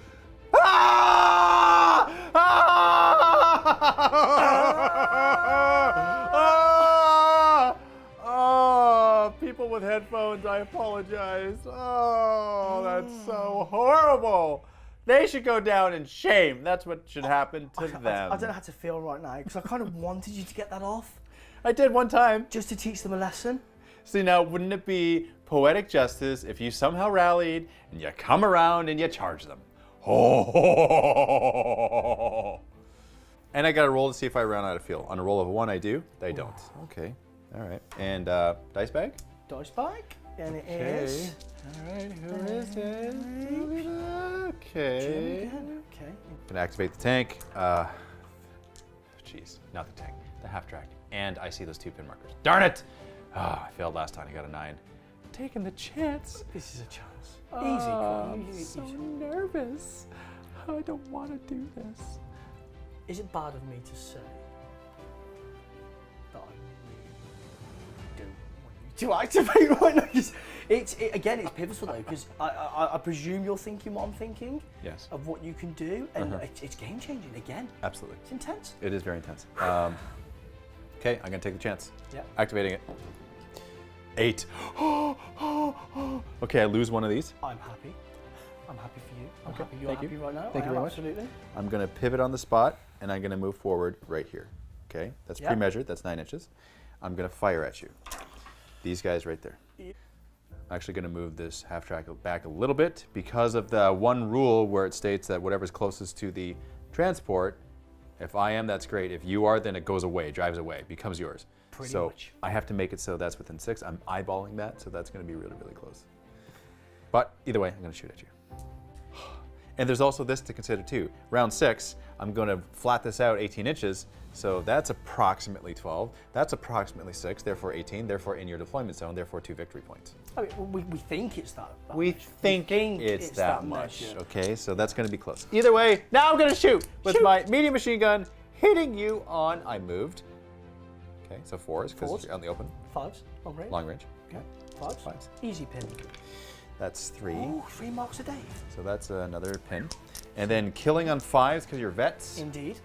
Oh, people with headphones, I apologize. Oh, that's so horrible. They should go down in shame. That's what should happen to them. I don't know how to feel right now, because I kind of wanted you to get that off. I did one time. Just to teach them a lesson. See, now, wouldn't it be poetic justice if you somehow rallied and you come around and you charge them? Oh. And I got to roll to see if I run out of fuel. On a roll of 1, I do. They don't. Okay. All right. And dice bag? Dice bag. And it is... All right. Who is it? Okay. Okay. Gonna activate the tank. Jeez, not the tank. The half track. And I see those 2 pin markers. Darn it! I failed last time. I got a 9. Taking the chance. This is a chance. Easy, Colin. I'm so nervous. I don't want to do this. Is it bad of me to say that I really don't want you to activate right now? Again, it's pivotal though, because I presume you're thinking what I'm thinking. Yes. Of what you can do, and it's game changing again. Absolutely. It's intense. It is very intense. Okay, I'm gonna take the chance. Yeah. Activating it. 8. Okay, I lose one of these. I'm happy. I'm happy for you. I'm happy you're thank happy you. right now. Thank you I am, very much. absolutely. I'm gonna pivot on the spot, and I'm gonna move forward right here. Okay, that's Yeah. pre-measured. That's 9 inches. I'm gonna fire at you. These guys right there. I'm actually gonna move this half track back a little bit because of the one rule where it states that whatever's closest to the transport, if I am, that's great. If you are, then it goes away, drives away, becomes yours. Pretty so much. I have to make it so that's within 6. I'm eyeballing that, so that's gonna be really, really close. But either way, I'm gonna shoot at you. And there's also this to consider too. Round 6, I'm going to flat this out 18 inches, so that's approximately 12. That's approximately 6, therefore 18, therefore in your deployment zone, therefore 2 victory points. I mean, we think it's that. We much. think We it's that much. measure. Okay, so that's going to be close. Either way, now I'm going to shoot with my medium machine gun, hitting you on. I moved. Okay, so 4s because you're out in the open. 5s. Long range. Long range. Okay. 5s. 5s. Easy pin. That's 3. Ooh, 3 marks a day. So that's another pin. And then killing on 5s because you're vets. Indeed.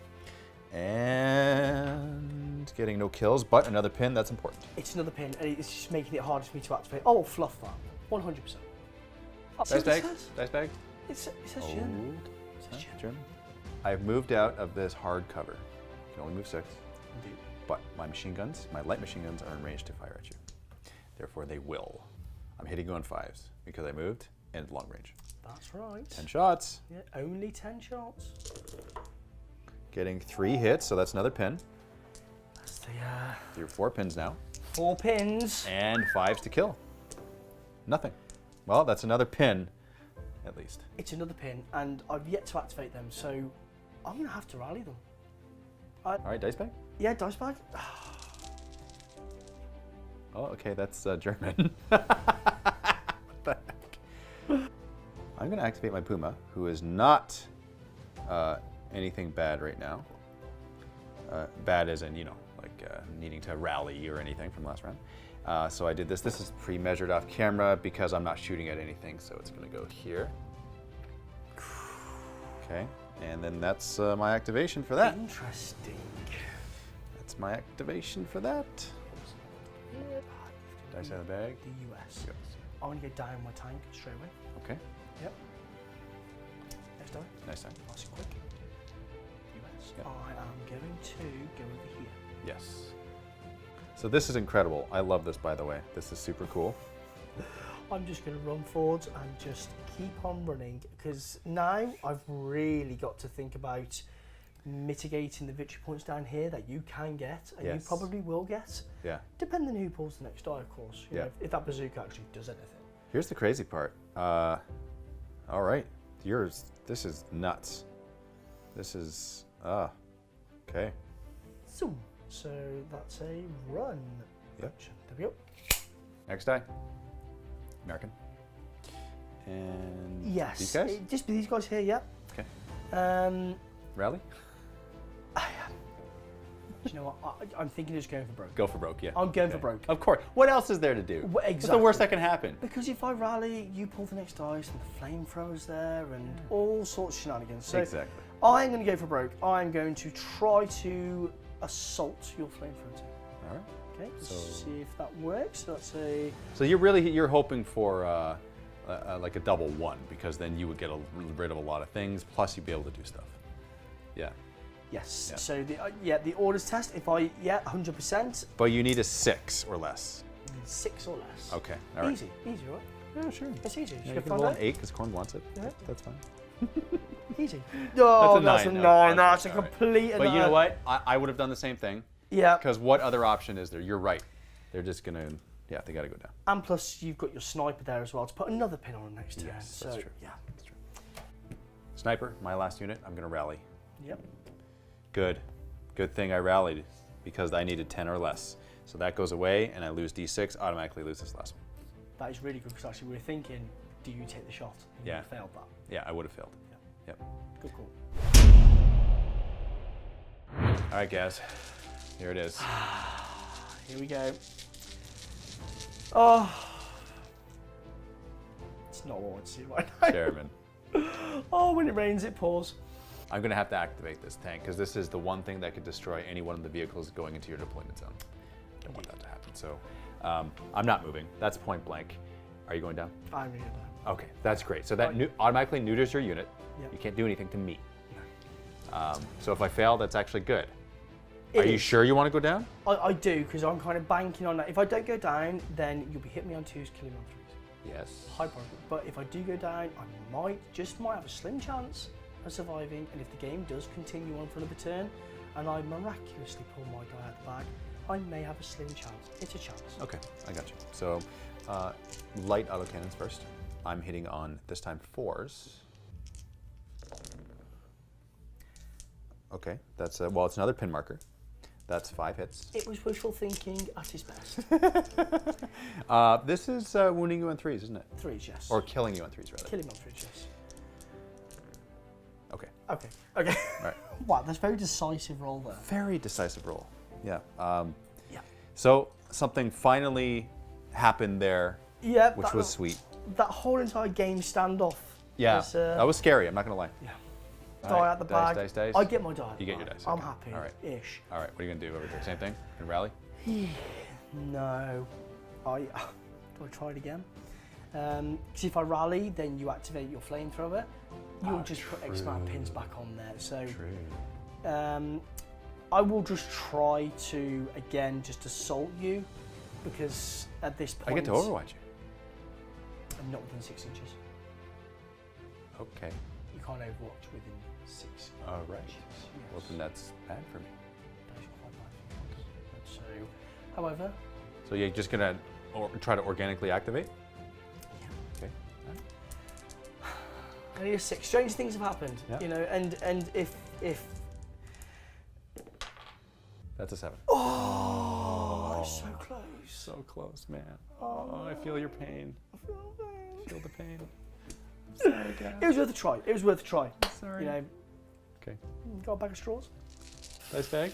And getting no kills, but another pin, that's important. It's another pin, and it's just making it harder for me to activate. Oh, fluff that. 100%. Dice bag? Dice bag? It says German. It says German. German. I've moved out of this hard cover. I can only move 6. Indeed. But my machine guns, my light machine guns, are in range to fire at you. Therefore, they will. I'm hitting you on 5s because I moved and long range. That's right. 10 shots. Yeah, only 10 shots. Getting 3 hits, so that's another pin. That's the, 3 or 4 pins now. 4 pins. And 5s to kill. Nothing. Well, that's another pin, at least. It's another pin, and I've yet to activate them, so I'm going to have to rally them. All right, dice bag? Yeah, dice bag. Oh, okay, that's German. I'm going to activate my Puma, who is not anything bad right now. Bad as in, you know, like needing to rally or anything from last round. So I did this. This is pre-measured off camera because I'm not shooting at anything, so it's going to go here. Okay, and then that's my activation for that. Interesting. That's my activation for that. Dice out of the bag. The US. Yes. I'm going to go down my tank straight away. Okay, Yep. Next time. nice time. Nice and quick. US. Yep. I am going to go over here. Yes. So this is incredible. I love this, by the way. This is super cool. I'm just going to run forwards and just keep on running because now I've really got to think about mitigating the victory points down here that you can get and you Yes. probably will get, Yeah. depending who pulls the next die, of course. You Yeah. know, if that bazooka actually does anything. Here's the crazy part. All right, this is nuts. This is, okay. So that's a run. Yep. There we go. Next die. American. And Yes. these guys? Just these guys here, yeah. Okay. Rally? Do you know what? I'm thinking of just going for broke. Go for broke, yeah. I'm going for Okay. broke. Of course. What else is there to do? Well, What's the worst exactly. that can happen? Because if I rally, you pull the next dice and the flamethrower's there and all sorts of shenanigans. So Exactly. I'm going to go for broke. I'm going to try to assault your flamethrower team. All right. Okay, let's So- see if that works. So that's a... So you're hoping for like a double one because then you would get rid of a lot of things. Plus you'd be able to do stuff. Yeah. Yes. Yeah. So the orders test, if I, 100%, But you need a 6 or less. 6 or less. Okay. All right. Easy, right? Yeah, sure. It's easy. Yeah, Should you I can find roll an out? 8 because Corn wants it. Yeah. That's fine. Easy. Oh, That's a 9. That's a All right. complete. But you know what? I would have done the same thing. Yeah. Because what other option is there? You're right. They're just gonna, yeah, they gotta go down. And plus, you've got your sniper there as well to put another pin on next turn. Yes, So, that's true. yeah. That's true. Sniper, my last unit. I'm gonna rally. Yep. Good. Good thing I rallied because I needed 10 or less. So that goes away, and I lose D6. Automatically lose this last one. That is really good because actually we were thinking, do you take the shot? And Yeah. You failed that. Yeah, I would have failed. Yep. Good call. All right, guys. Here it is. Here we go. Oh. It's not what I want to see right now. Chairman. Oh, when it rains, it pours. I'm gonna have to activate this tank because this is the one thing that could destroy any one of the vehicles going into your deployment zone. Don't want that to happen. So I'm not moving. That's point blank. Are you going down? I'm going to go down. Okay, that's great. So that automatically neuters your unit. Yep. You can't do anything to me. So if I fail, that's actually good. It Are you is. sure you want to go down? I do, because I'm kind of banking on that. If I don't go down, then you'll be hitting me on 2s, killing me on 3s. Yes. High probability. But if I do go down, I might have a slim chance of surviving. And if the game does continue on for another turn, and I miraculously pull my die out the bag, I may have a slim chance. It's a chance. Okay, I got you. So light autocannons first. I'm hitting on, this time, 4s. Okay, that's, well, it's another pin marker. That's 5 hits. It was wishful thinking at its best. This is wounding you on 3s, isn't it? 3s, yes. Or killing you on 3s, rather. killing me on 3s, yes. Okay, Okay. all right. Wow, that's a very decisive roll there. Very decisive roll. Yeah. Yeah. So something finally happened there, Yeah. which was sweet. That whole entire game standoff. Yeah, Was, that was scary. I'm not gonna lie. Yeah. All Die right, out the dice, bag. dice, dice. I get my die. Out You the get your bag. dice, I'm okay. happy. All right. Ish. All right. What are you gonna do over here? Same thing. And rally. No. Do I try it again? Because if I rally, then you activate your flamethrower. You'll just put X amount of pins back on there. So I will just try to again just assault you, because at this point I get to overwatch you. I'm not within 6 inches. Okay. You can't overwatch within 6 All right. inches. Well, then that's bad for me. That is quite bad. So, however, So you're just gonna try to organically activate? Okay. I need a 6. Strange things have happened, Yeah. you know, and if That's a 7. oh, so close. So close, man. Oh, I feel your pain. I feel pain. Feel the pain. Sorry, guys. It was worth a try. It was worth a try. Sorry. You know, Okay. got a bag of straws. Nice bag.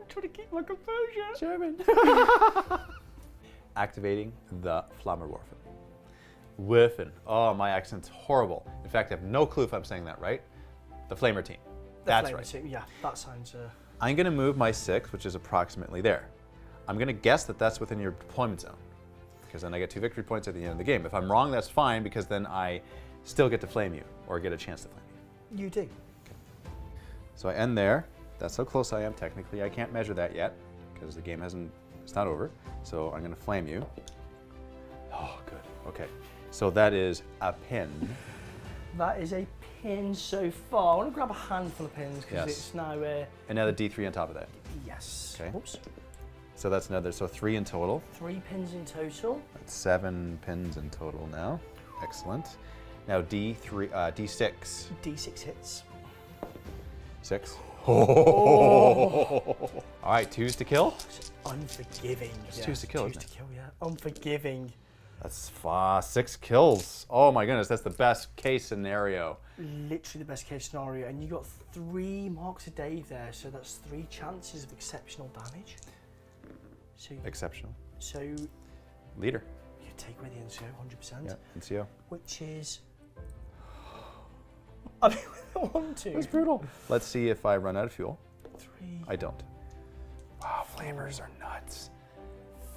I'm trying to keep my composure. German. Activating the Flammerwerfen. Werfen. Oh, my accent's horrible. In fact, I have no clue if I'm saying that right. The Flamer team. That's right. Yeah, that sounds. I'm going to move my 6, which is approximately there. I'm going to guess that that's within your deployment zone, because then I get 2 victory points at the end of the game. If I'm wrong, that's fine, because then I still get to flame you, or get a chance to flame you. You do. Okay. So I end there. That's how close I am technically. I can't measure that yet, because the game it's not over. So I'm going to flame you. Oh, good. Okay. So that is a pin. That is a pin so far. I want to grab a handful of pins because Yes. it's now. Another D3 on top of that. Yes. Okay. Oops. So that's another, so 3 in total. 3 pins in total. That's 7 pins in total now. Excellent. Now D6. D6 hits. 6. All right, 2s to kill. Unforgiving. It's 2s to kill, 2s isn't to it? kill, yeah. Unforgiving. That's 6 kills. Oh my goodness, that's the best case scenario. Literally the best case scenario. And you got 3 marks a day there, so that's 3 chances of exceptional damage. So, Exceptional. so Leader. you take away the NCO 100%. Yeah, NCO. Which is. I mean, 1, 2. That's brutal. Let's see if I run out of fuel. 3, I don't. Wow, flamers are nuts.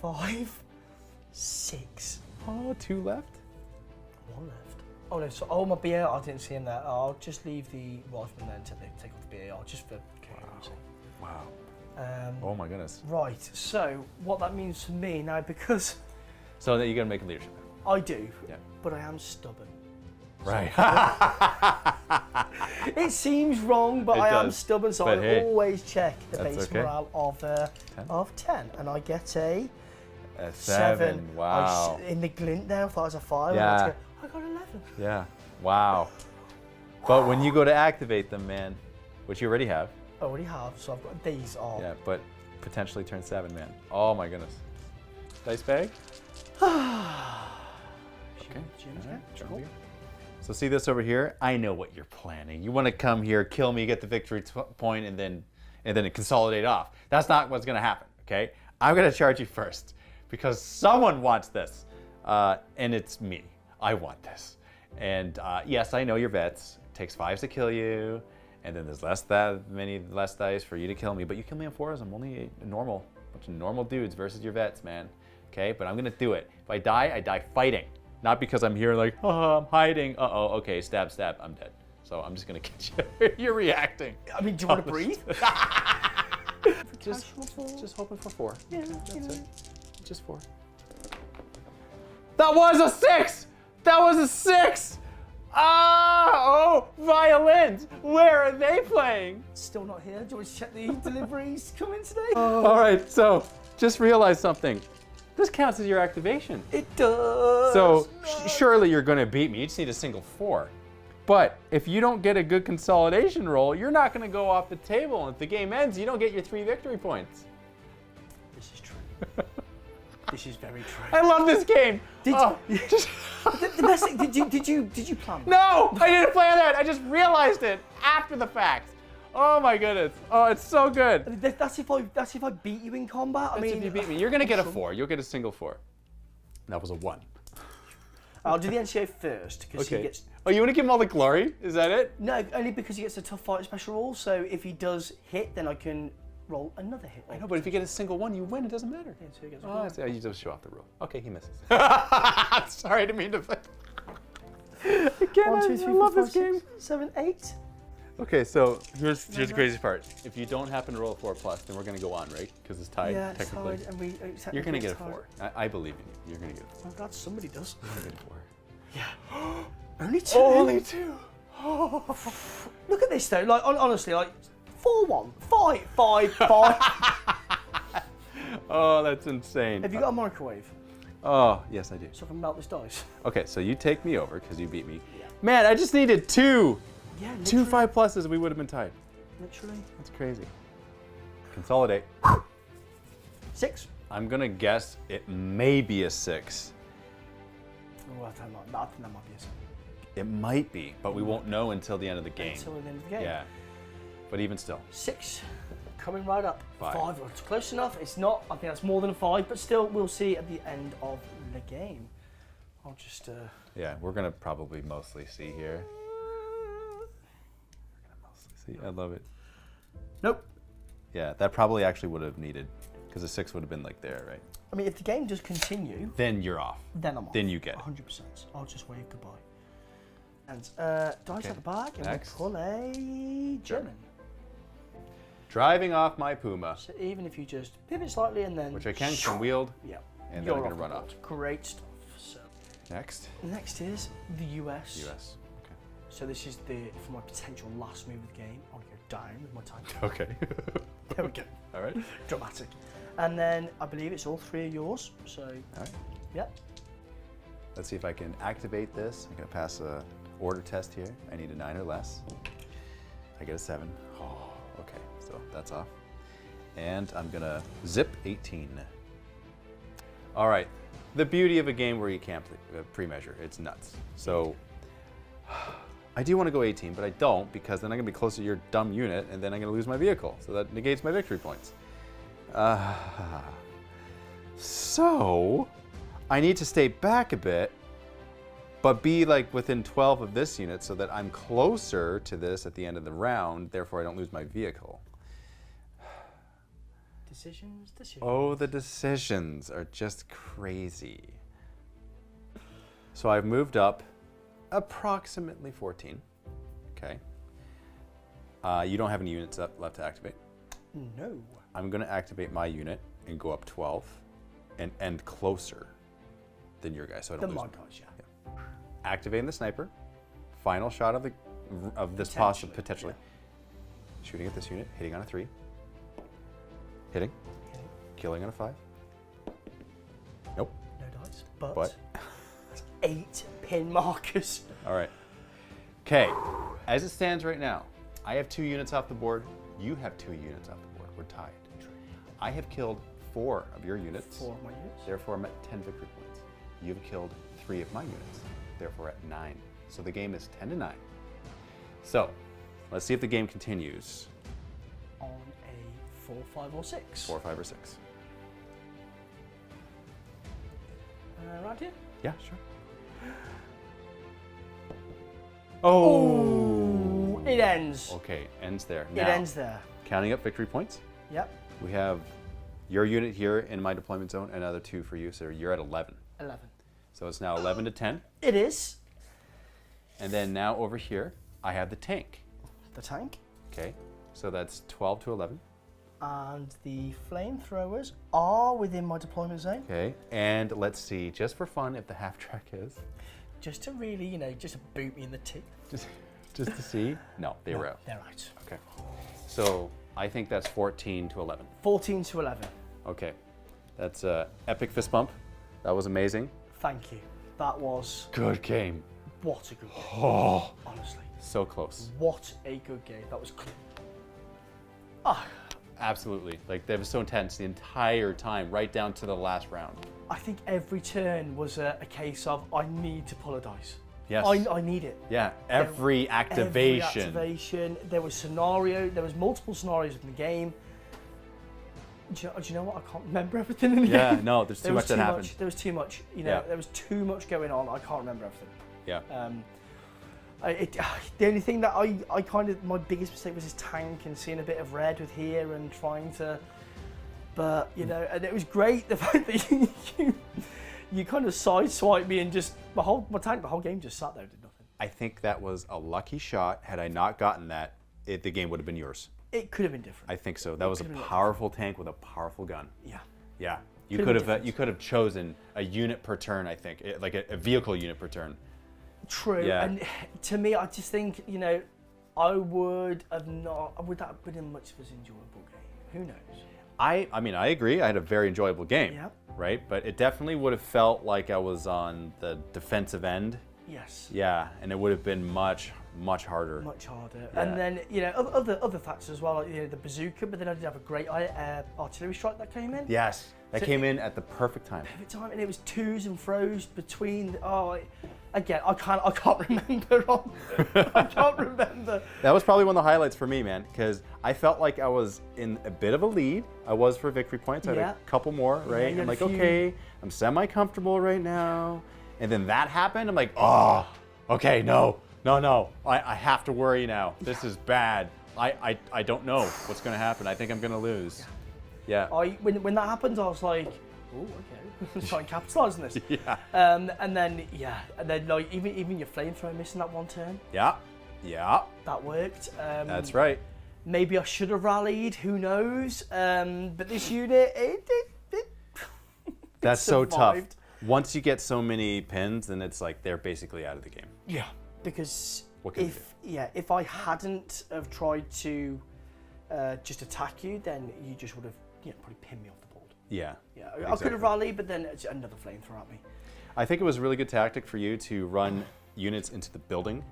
5, 6. Oh, 2 left. 1 left. Oh no, so my BA, I didn't see him there. I'll just leave the rifleman then to take off the BAR just for coherency. Wow. Oh my goodness. Right, so what that means for me now, because So that you gotta make a leadership. I do, Yeah. but I am stubborn. Right. It seems wrong, but It I am does. stubborn, so But I hey, always check the that's base okay. morale of 10, and I get a A 7. 7. Wow. In the glint there, I thought it was a 5. Yeah. And I got 11. Yeah. Wow. But when you go to activate them, man, which you already have, I already have, so I've got these are. yeah, but potentially turn 7, man. Oh my goodness. Dice bag? Okay. Jim's All right, good. cool. So see this over here? I know what you're planning. You want to come here, kill me, get the victory point, and then consolidate off. That's not what's going to happen. Okay? I'm going to charge you first because someone wants this, and it's me. I want this. And yes, I know you're vets. It takes 5s to kill you, and then there's less dice for you to kill me. But you kill me on 4s. I'm only a bunch of normal dudes versus your vets, man. Okay? But I'm going to do it. If I die fighting. Not because I'm here like, oh, I'm hiding. Uh-oh, okay, stab, stab, I'm dead. So I'm just gonna get you. You're reacting. I mean, do you want to breathe? Just hoping for 4. Yeah, That's you know. it. Just 4. That was a 6! That was a 6! Oh, violins! Where are they playing? Still not here. Do you want to check the deliveries coming today? All right, so just realize something. This counts as your activation. It does. So surely you're going to beat me. You just need a single 4. But if you don't get a good consolidation roll, you're not going to go off the table. And if the game ends, you don't get your 3 victory points. This is true. This is very true. I love this game. Did just the best thing, did you plan that? no, I didn't plan that. I just realized it after the fact. Oh my goodness. Oh, it's so good. That's if I beat you in combat. I That's mean, if you beat me. You're going to get a 4. You'll get a single 4. That was a 1. I'll do the NCO first because he gets. Oh, you want to give him all the glory? Is that it? No, only because he gets a tough fight special roll. So if he does hit, then I can roll another hit. I know, but if you get a single 1, you win. It doesn't matter. Yeah, so he gets a Oh, roll. I see. You just show off the rule. Okay, he misses. Sorry, I didn't mean to. Again, 1, 2, 3, I 4, love 5, this game. 6, 7, 8. Okay, so here's the craziest part. If you don't happen to roll a 4+, then we're going to go on, right? Because it's tied, Yeah, it's technically. tied, and we You're going to technically get a it's tied. 4. I believe in you. You're going to get a 4. I'm glad somebody does. You're going to get a 4. Only 2. Only 2. Look at this though. Like honestly, like 4-1, 5-5. Oh, that's insane. Have you got a microwave Oh, yes, I do. so I can melt this dice? Okay, so you take me over because you beat me. Yeah. Man, I just needed 2. Yeah, 2 5+, we would have been tied. Literally. That's crazy. Consolidate. 6. I'm going to guess it may be a 6. Oh, I think that might be a 7. It might be, but we won't know until the end of the game. Until the end of the game. Yeah. But even still. 6, coming right up. 5. 5, it's close enough. It's not, I think that's more than a 5, but still, we'll see at the end of the game. I'll just... Yeah, we're gonna probably mostly see here. See, I love it. Nope. Yeah, that probably actually would have needed, because a 6 would have been like there, right? I mean, if the game does continue, Then you're off. then I'm off. Then you get it. 100%. I'll just wave goodbye. And dice at the back, and Next. we'll pull a German. Driving off my Puma, So even if you just pivot slightly and then... which I can wield, Yeah. and then You're I'm gonna off run the off. board. Great stuff. So Next, next is the US. US. So this is for my potential last move of the game. I'll go down with my time. Okay. There we go. All right. Dramatic. And then I believe it's all 3 of yours. So, All right. yep. Let's see if I can activate this. I'm gonna pass a order test here. I need a 9 or less. I get a 7. Oh, okay, so that's off. And I'm gonna zip 18. All right, the beauty of a game where you can't pre-measure, it's nuts. So I do want to go 18, but I don't, because then I'm gonna be closer to your dumb unit, and then I'm gonna lose my vehicle. So that negates my victory points. So I need to stay back a bit, but be like within 12 of this unit so that I'm closer to this at the end of the round, therefore I don't lose my vehicle. Decisions. Oh, the decisions are just crazy. So I've moved up approximately 14. Okay. You don't have any units left to activate. No. I'm going to activate my unit and go up 12 and end closer than your guy, so I don't The lose. mod guys, yeah. Activating the sniper. Final shot of this potentially. Shooting at this unit, hitting on a 3. Hitting. Killing on a 5. Nope. No dice. But But 8 pin markers. all right. Okay. As it stands right now, I have 2 units off the board. You have 2 units off the board. We're tied. I have killed 4 of your units. 4 of my units. Therefore, I'm at 10 victory points. You've killed 3 of my units. Therefore, at 9. So the game is 10-9. So let's see if the game continues. On a 4, 5, or 6. 4, 5, or 6. Right here. Yeah, sure. Oh. It ends. Okay, ends there. It Now, ends there. counting up victory points, Yep. we have your unit here in my deployment zone, another 2 for you, so you're at 11. 11. So it's now 11 to 10. It is. And then now over here, I have the tank. The tank. Okay, so that's 12 to 11. And the flamethrowers are within my deployment zone. Okay, and let's see, just for fun, if the half track is. Just to really, just to boot me in the teeth. Just to see. No, they were out. They're out. Okay, so I think that's 14 to 11. 14 to 11. Okay, that's epic fist bump. That was amazing. Thank you. That was... Good game. What a good game. Oh, Honestly. so close. What a good game. That was... Absolutely. Like, that was so intense the entire time, right down to the last round. I think every turn was a case of, I need to pull a dice. Yes. I need it. Yeah, every activation. Every activation. There was multiple scenarios in the game. Do you know what? I can't remember everything in the game. Yeah, no, there's too much that happened. There was too much. Yeah. There was too much going on. I can't remember everything. Yeah. The only thing that I kind of, my biggest mistake was his tank and seeing a bit of red with here and trying to, but and it was great the fact that you kind of sideswiped me and just the whole game just sat there, did nothing. I think that was a lucky shot. Had I not gotten that, the game would have been yours. It could have been different. I think so. That was a powerful tank with a powerful gun. Yeah. Yeah. You Could could have been have you could have chosen a unit per turn. I think, like a vehicle unit per turn. True, Yeah. and to me, I just think, I would that have been much of an enjoyable game? Who knows? I mean, I agree. I had a very enjoyable game. Yeah. Right, but it definitely would have felt like I was on the defensive end. Yes. Yeah, and it would have been much much harder. Much harder. Yeah. And then, other factors as well, like, the bazooka, but then I did have a great artillery strike that came in. Yes, that So came in at the perfect time. Every time, and it was twos and fros between. Again, I can't remember. I can't remember. That was probably one of the highlights for me, man, because I felt like I was in a bit of a lead. I was for victory points. I had a couple more, right? you I'm had like, a few. okay, I'm semi-comfortable right now. And then that happened. I'm like, oh, okay, no. I have to worry now. This is bad. I don't know what's going to happen. I think I'm going to lose. Yeah. When that happened, I was like, oh, okay. Try and capitalise on this. Yeah. And then like even your flamethrower missing that one turn, Yeah. that worked. That's right. Maybe I should have rallied. Who knows? But this unit, it That's so tough. survived. Once you get so many pins, then it's like they're basically out of the game. Yeah. Because What can if I hadn't have tried to just attack you, then you just would have probably pinned me off the board. Yeah. Yeah, I exactly. could have rallied, but then it's another flamethrower at me. I think it was a really good tactic for you to run units into the building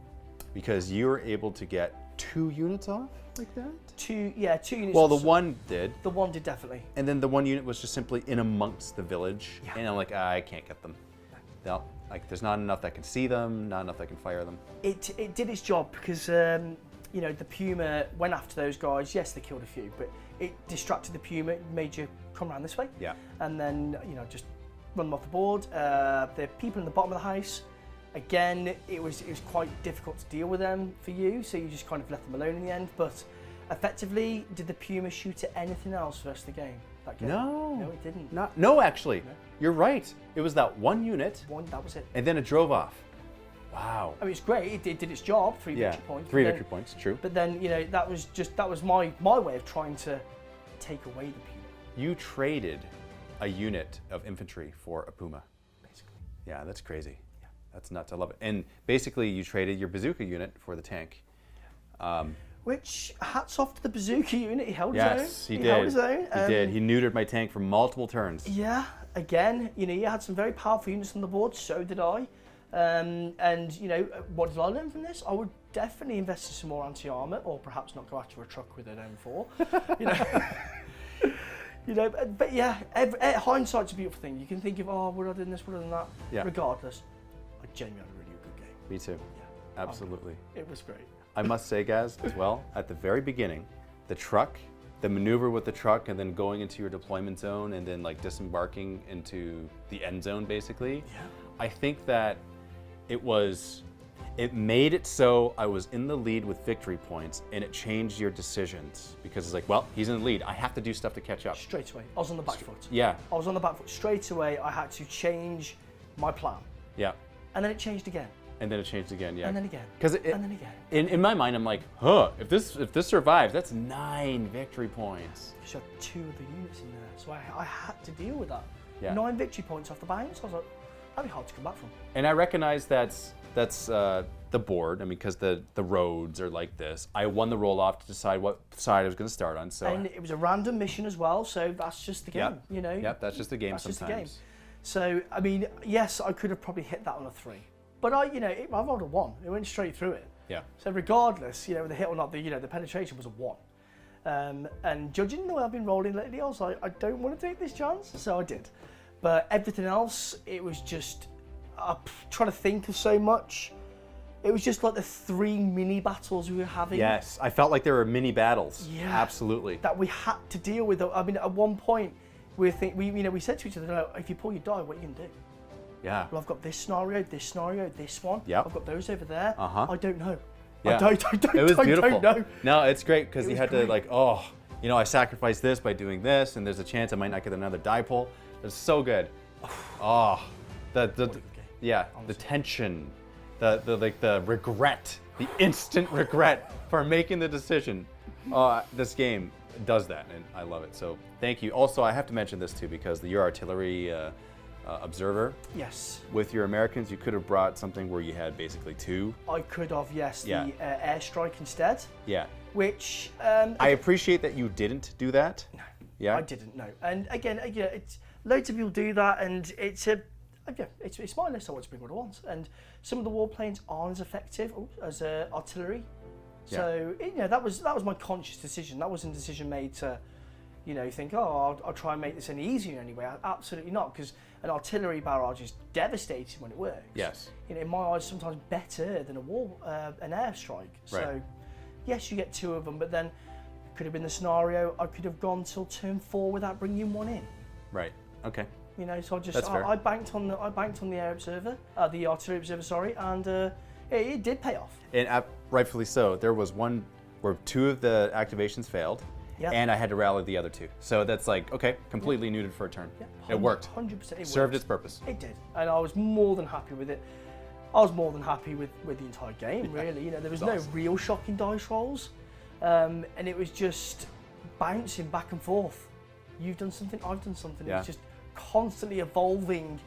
because you were able to get 2 units off like that. 2 units. Well, the one did, The one did definitely. and then the one unit was just simply in amongst the village, Yeah. and I'm like, I can't get them. No, like there's not enough that can see them, not enough that can fire them. It did its job because the Puma went after those guys. Yes, they killed a few, but it distracted the Puma, made you come around this way. Yeah. And then just run them off the board. The people in the bottom of the house, again, it was quite difficult to deal with them for you, so you just kind of left them alone in the end. But effectively, did the Puma shoot at anything else for the rest of the game? That game? No, it didn't. No, actually, you're right. It was that one unit, That was it. and then it drove off. Wow. I mean, it's great. It did its job. 3 victory points. 3 but then- victory points. True. But then that was my way of trying to take away the Puma, You traded a unit of infantry for a Puma. basically. Yeah, that's crazy. Yeah, that's nuts. I love it. And basically, you traded your bazooka unit for the tank. Which, hats off to the bazooka unit. He held his Yes, own. he did. Held his own. He did. He neutered my tank for multiple turns. Yeah. Again, you had some very powerful units on the board. So did I. And what did I learn from this? I would definitely invest in some more anti-armor, or perhaps not go after a truck with an M4. But yeah, hindsight's a beautiful thing. You can think of, would I have done this, would I have done that? Yeah. Regardless, I genuinely had a really good game. Me too. Yeah. Absolutely. It was great. I must say, guys, as well, at the very beginning, the truck, the maneuver with the truck, and then going into your deployment zone, and then like disembarking into the end zone, basically. Yeah. I think that it made it so I was in the lead with victory points, and it changed your decisions because it's like, well, he's in the lead. I have to do stuff to catch up. Straight away, I was on the back foot. Yeah. I was on the back foot. Straight away, I had to change my plan. Yeah. And then it changed again. And then it changed again. Yeah. And then again. Because And then again. in my mind, I'm like, if this survives, that's 9 victory points. You had 2 of the units in there, so I had to deal with that. Yeah. 9 victory points off the bounce. I was like, that'd be hard to come back from. And I recognize that's the board. I mean, because the roads are like this. I won the roll off to decide what side I was going to start on. So And it was a random mission as well, so that's just the game. Yep. Yep, that's just the game That's just sometimes. the game. So I mean, yes, I could have probably hit that on a 3, but I rolled a 1. It went straight through it. Yeah. So regardless, the hit or not, the penetration was a 1. And judging the way I've been rolling lately, I was like, I don't want to take this chance, so I did. But everything else, it was just trying to think of so much. It was just like the 3 mini battles we were having. Yes, I felt like there were mini battles. Yeah. Absolutely. That we had to deal with. I mean, at one point, we said to each other, no, if you pull your die, what are you gonna do? Yeah. Well, I've got this scenario, this one. Yep. I've got those over there. Uh-huh. I don't know. Yeah. I don't It was beautiful. don't know. No, it's great because you was had to great. like, I sacrificed this by doing this, and there's a chance I might not get another die pull. It's so good. The tension, the regret, the instant regret for making the decision. This game does that, and I love it. So thank you. Also, I have to mention this too because your artillery observer. Yes. With your Americans, you could have brought something where you had basically 2. I could have, yes, Yeah. the airstrike instead, Yeah. which... I appreciate that you didn't do that. No. Yeah. I didn't know. And again, it's loads of people do that, and it's a it's my list. I want to bring what I want, and some of the warplanes aren't as effective as artillery. So that was my conscious decision. That wasn't a decision made to, think, I'll try and make this any easier anyway. Absolutely not, because an artillery barrage is devastating when it works. Yes. In my eyes, sometimes better than an airstrike. So, yes, you get 2 of them, but then it could have been the scenario I could have gone till turn 4 without bringing 1 in. Right. Okay. So That's fair. I banked on the air observer, the artillery observer, sorry, and it did pay off. And rightfully so. There was one where 2 of the activations failed, and I had to rally the other 2. So that's like, okay, completely neutered for a turn. It worked. 100%. It Served worked. its purpose. It did, and I was more than happy with it. I was more than happy with the entire game, really. There was no real shocking dice rolls, and it was just bouncing back and forth. You've done something, I've done something. Yeah. It's just constantly evolving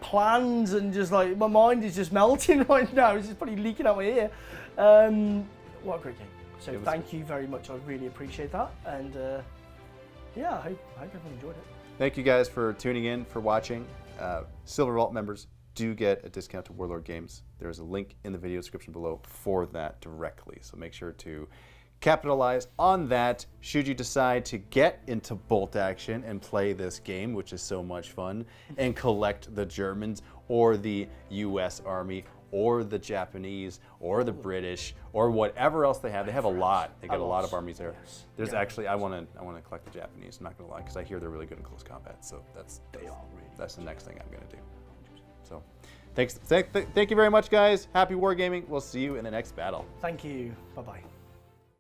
plans, and just like my mind is just melting right now. It's just probably leaking out my ear. What a great game. So thank you very much. I really appreciate that, and I hope everyone enjoyed it. Thank you guys for tuning in, for watching. Silver Vault members do get a discount to Warlord Games. There's a link in the video description below for that directly. So make sure to capitalize on that should you decide to get into bolt action and play this game, which is so much fun, and collect the Germans or the US Army or the Japanese or the British or whatever else they have. They have a lot. They got a lot of armies there. Yes. There's actually, I want to collect the Japanese, I'm not going to lie, because I hear they're really good in close combat. So that's the next thing I'm going to do. So thank you very much, guys. Happy wargaming. We'll see you in the next battle. Thank you. Bye-bye.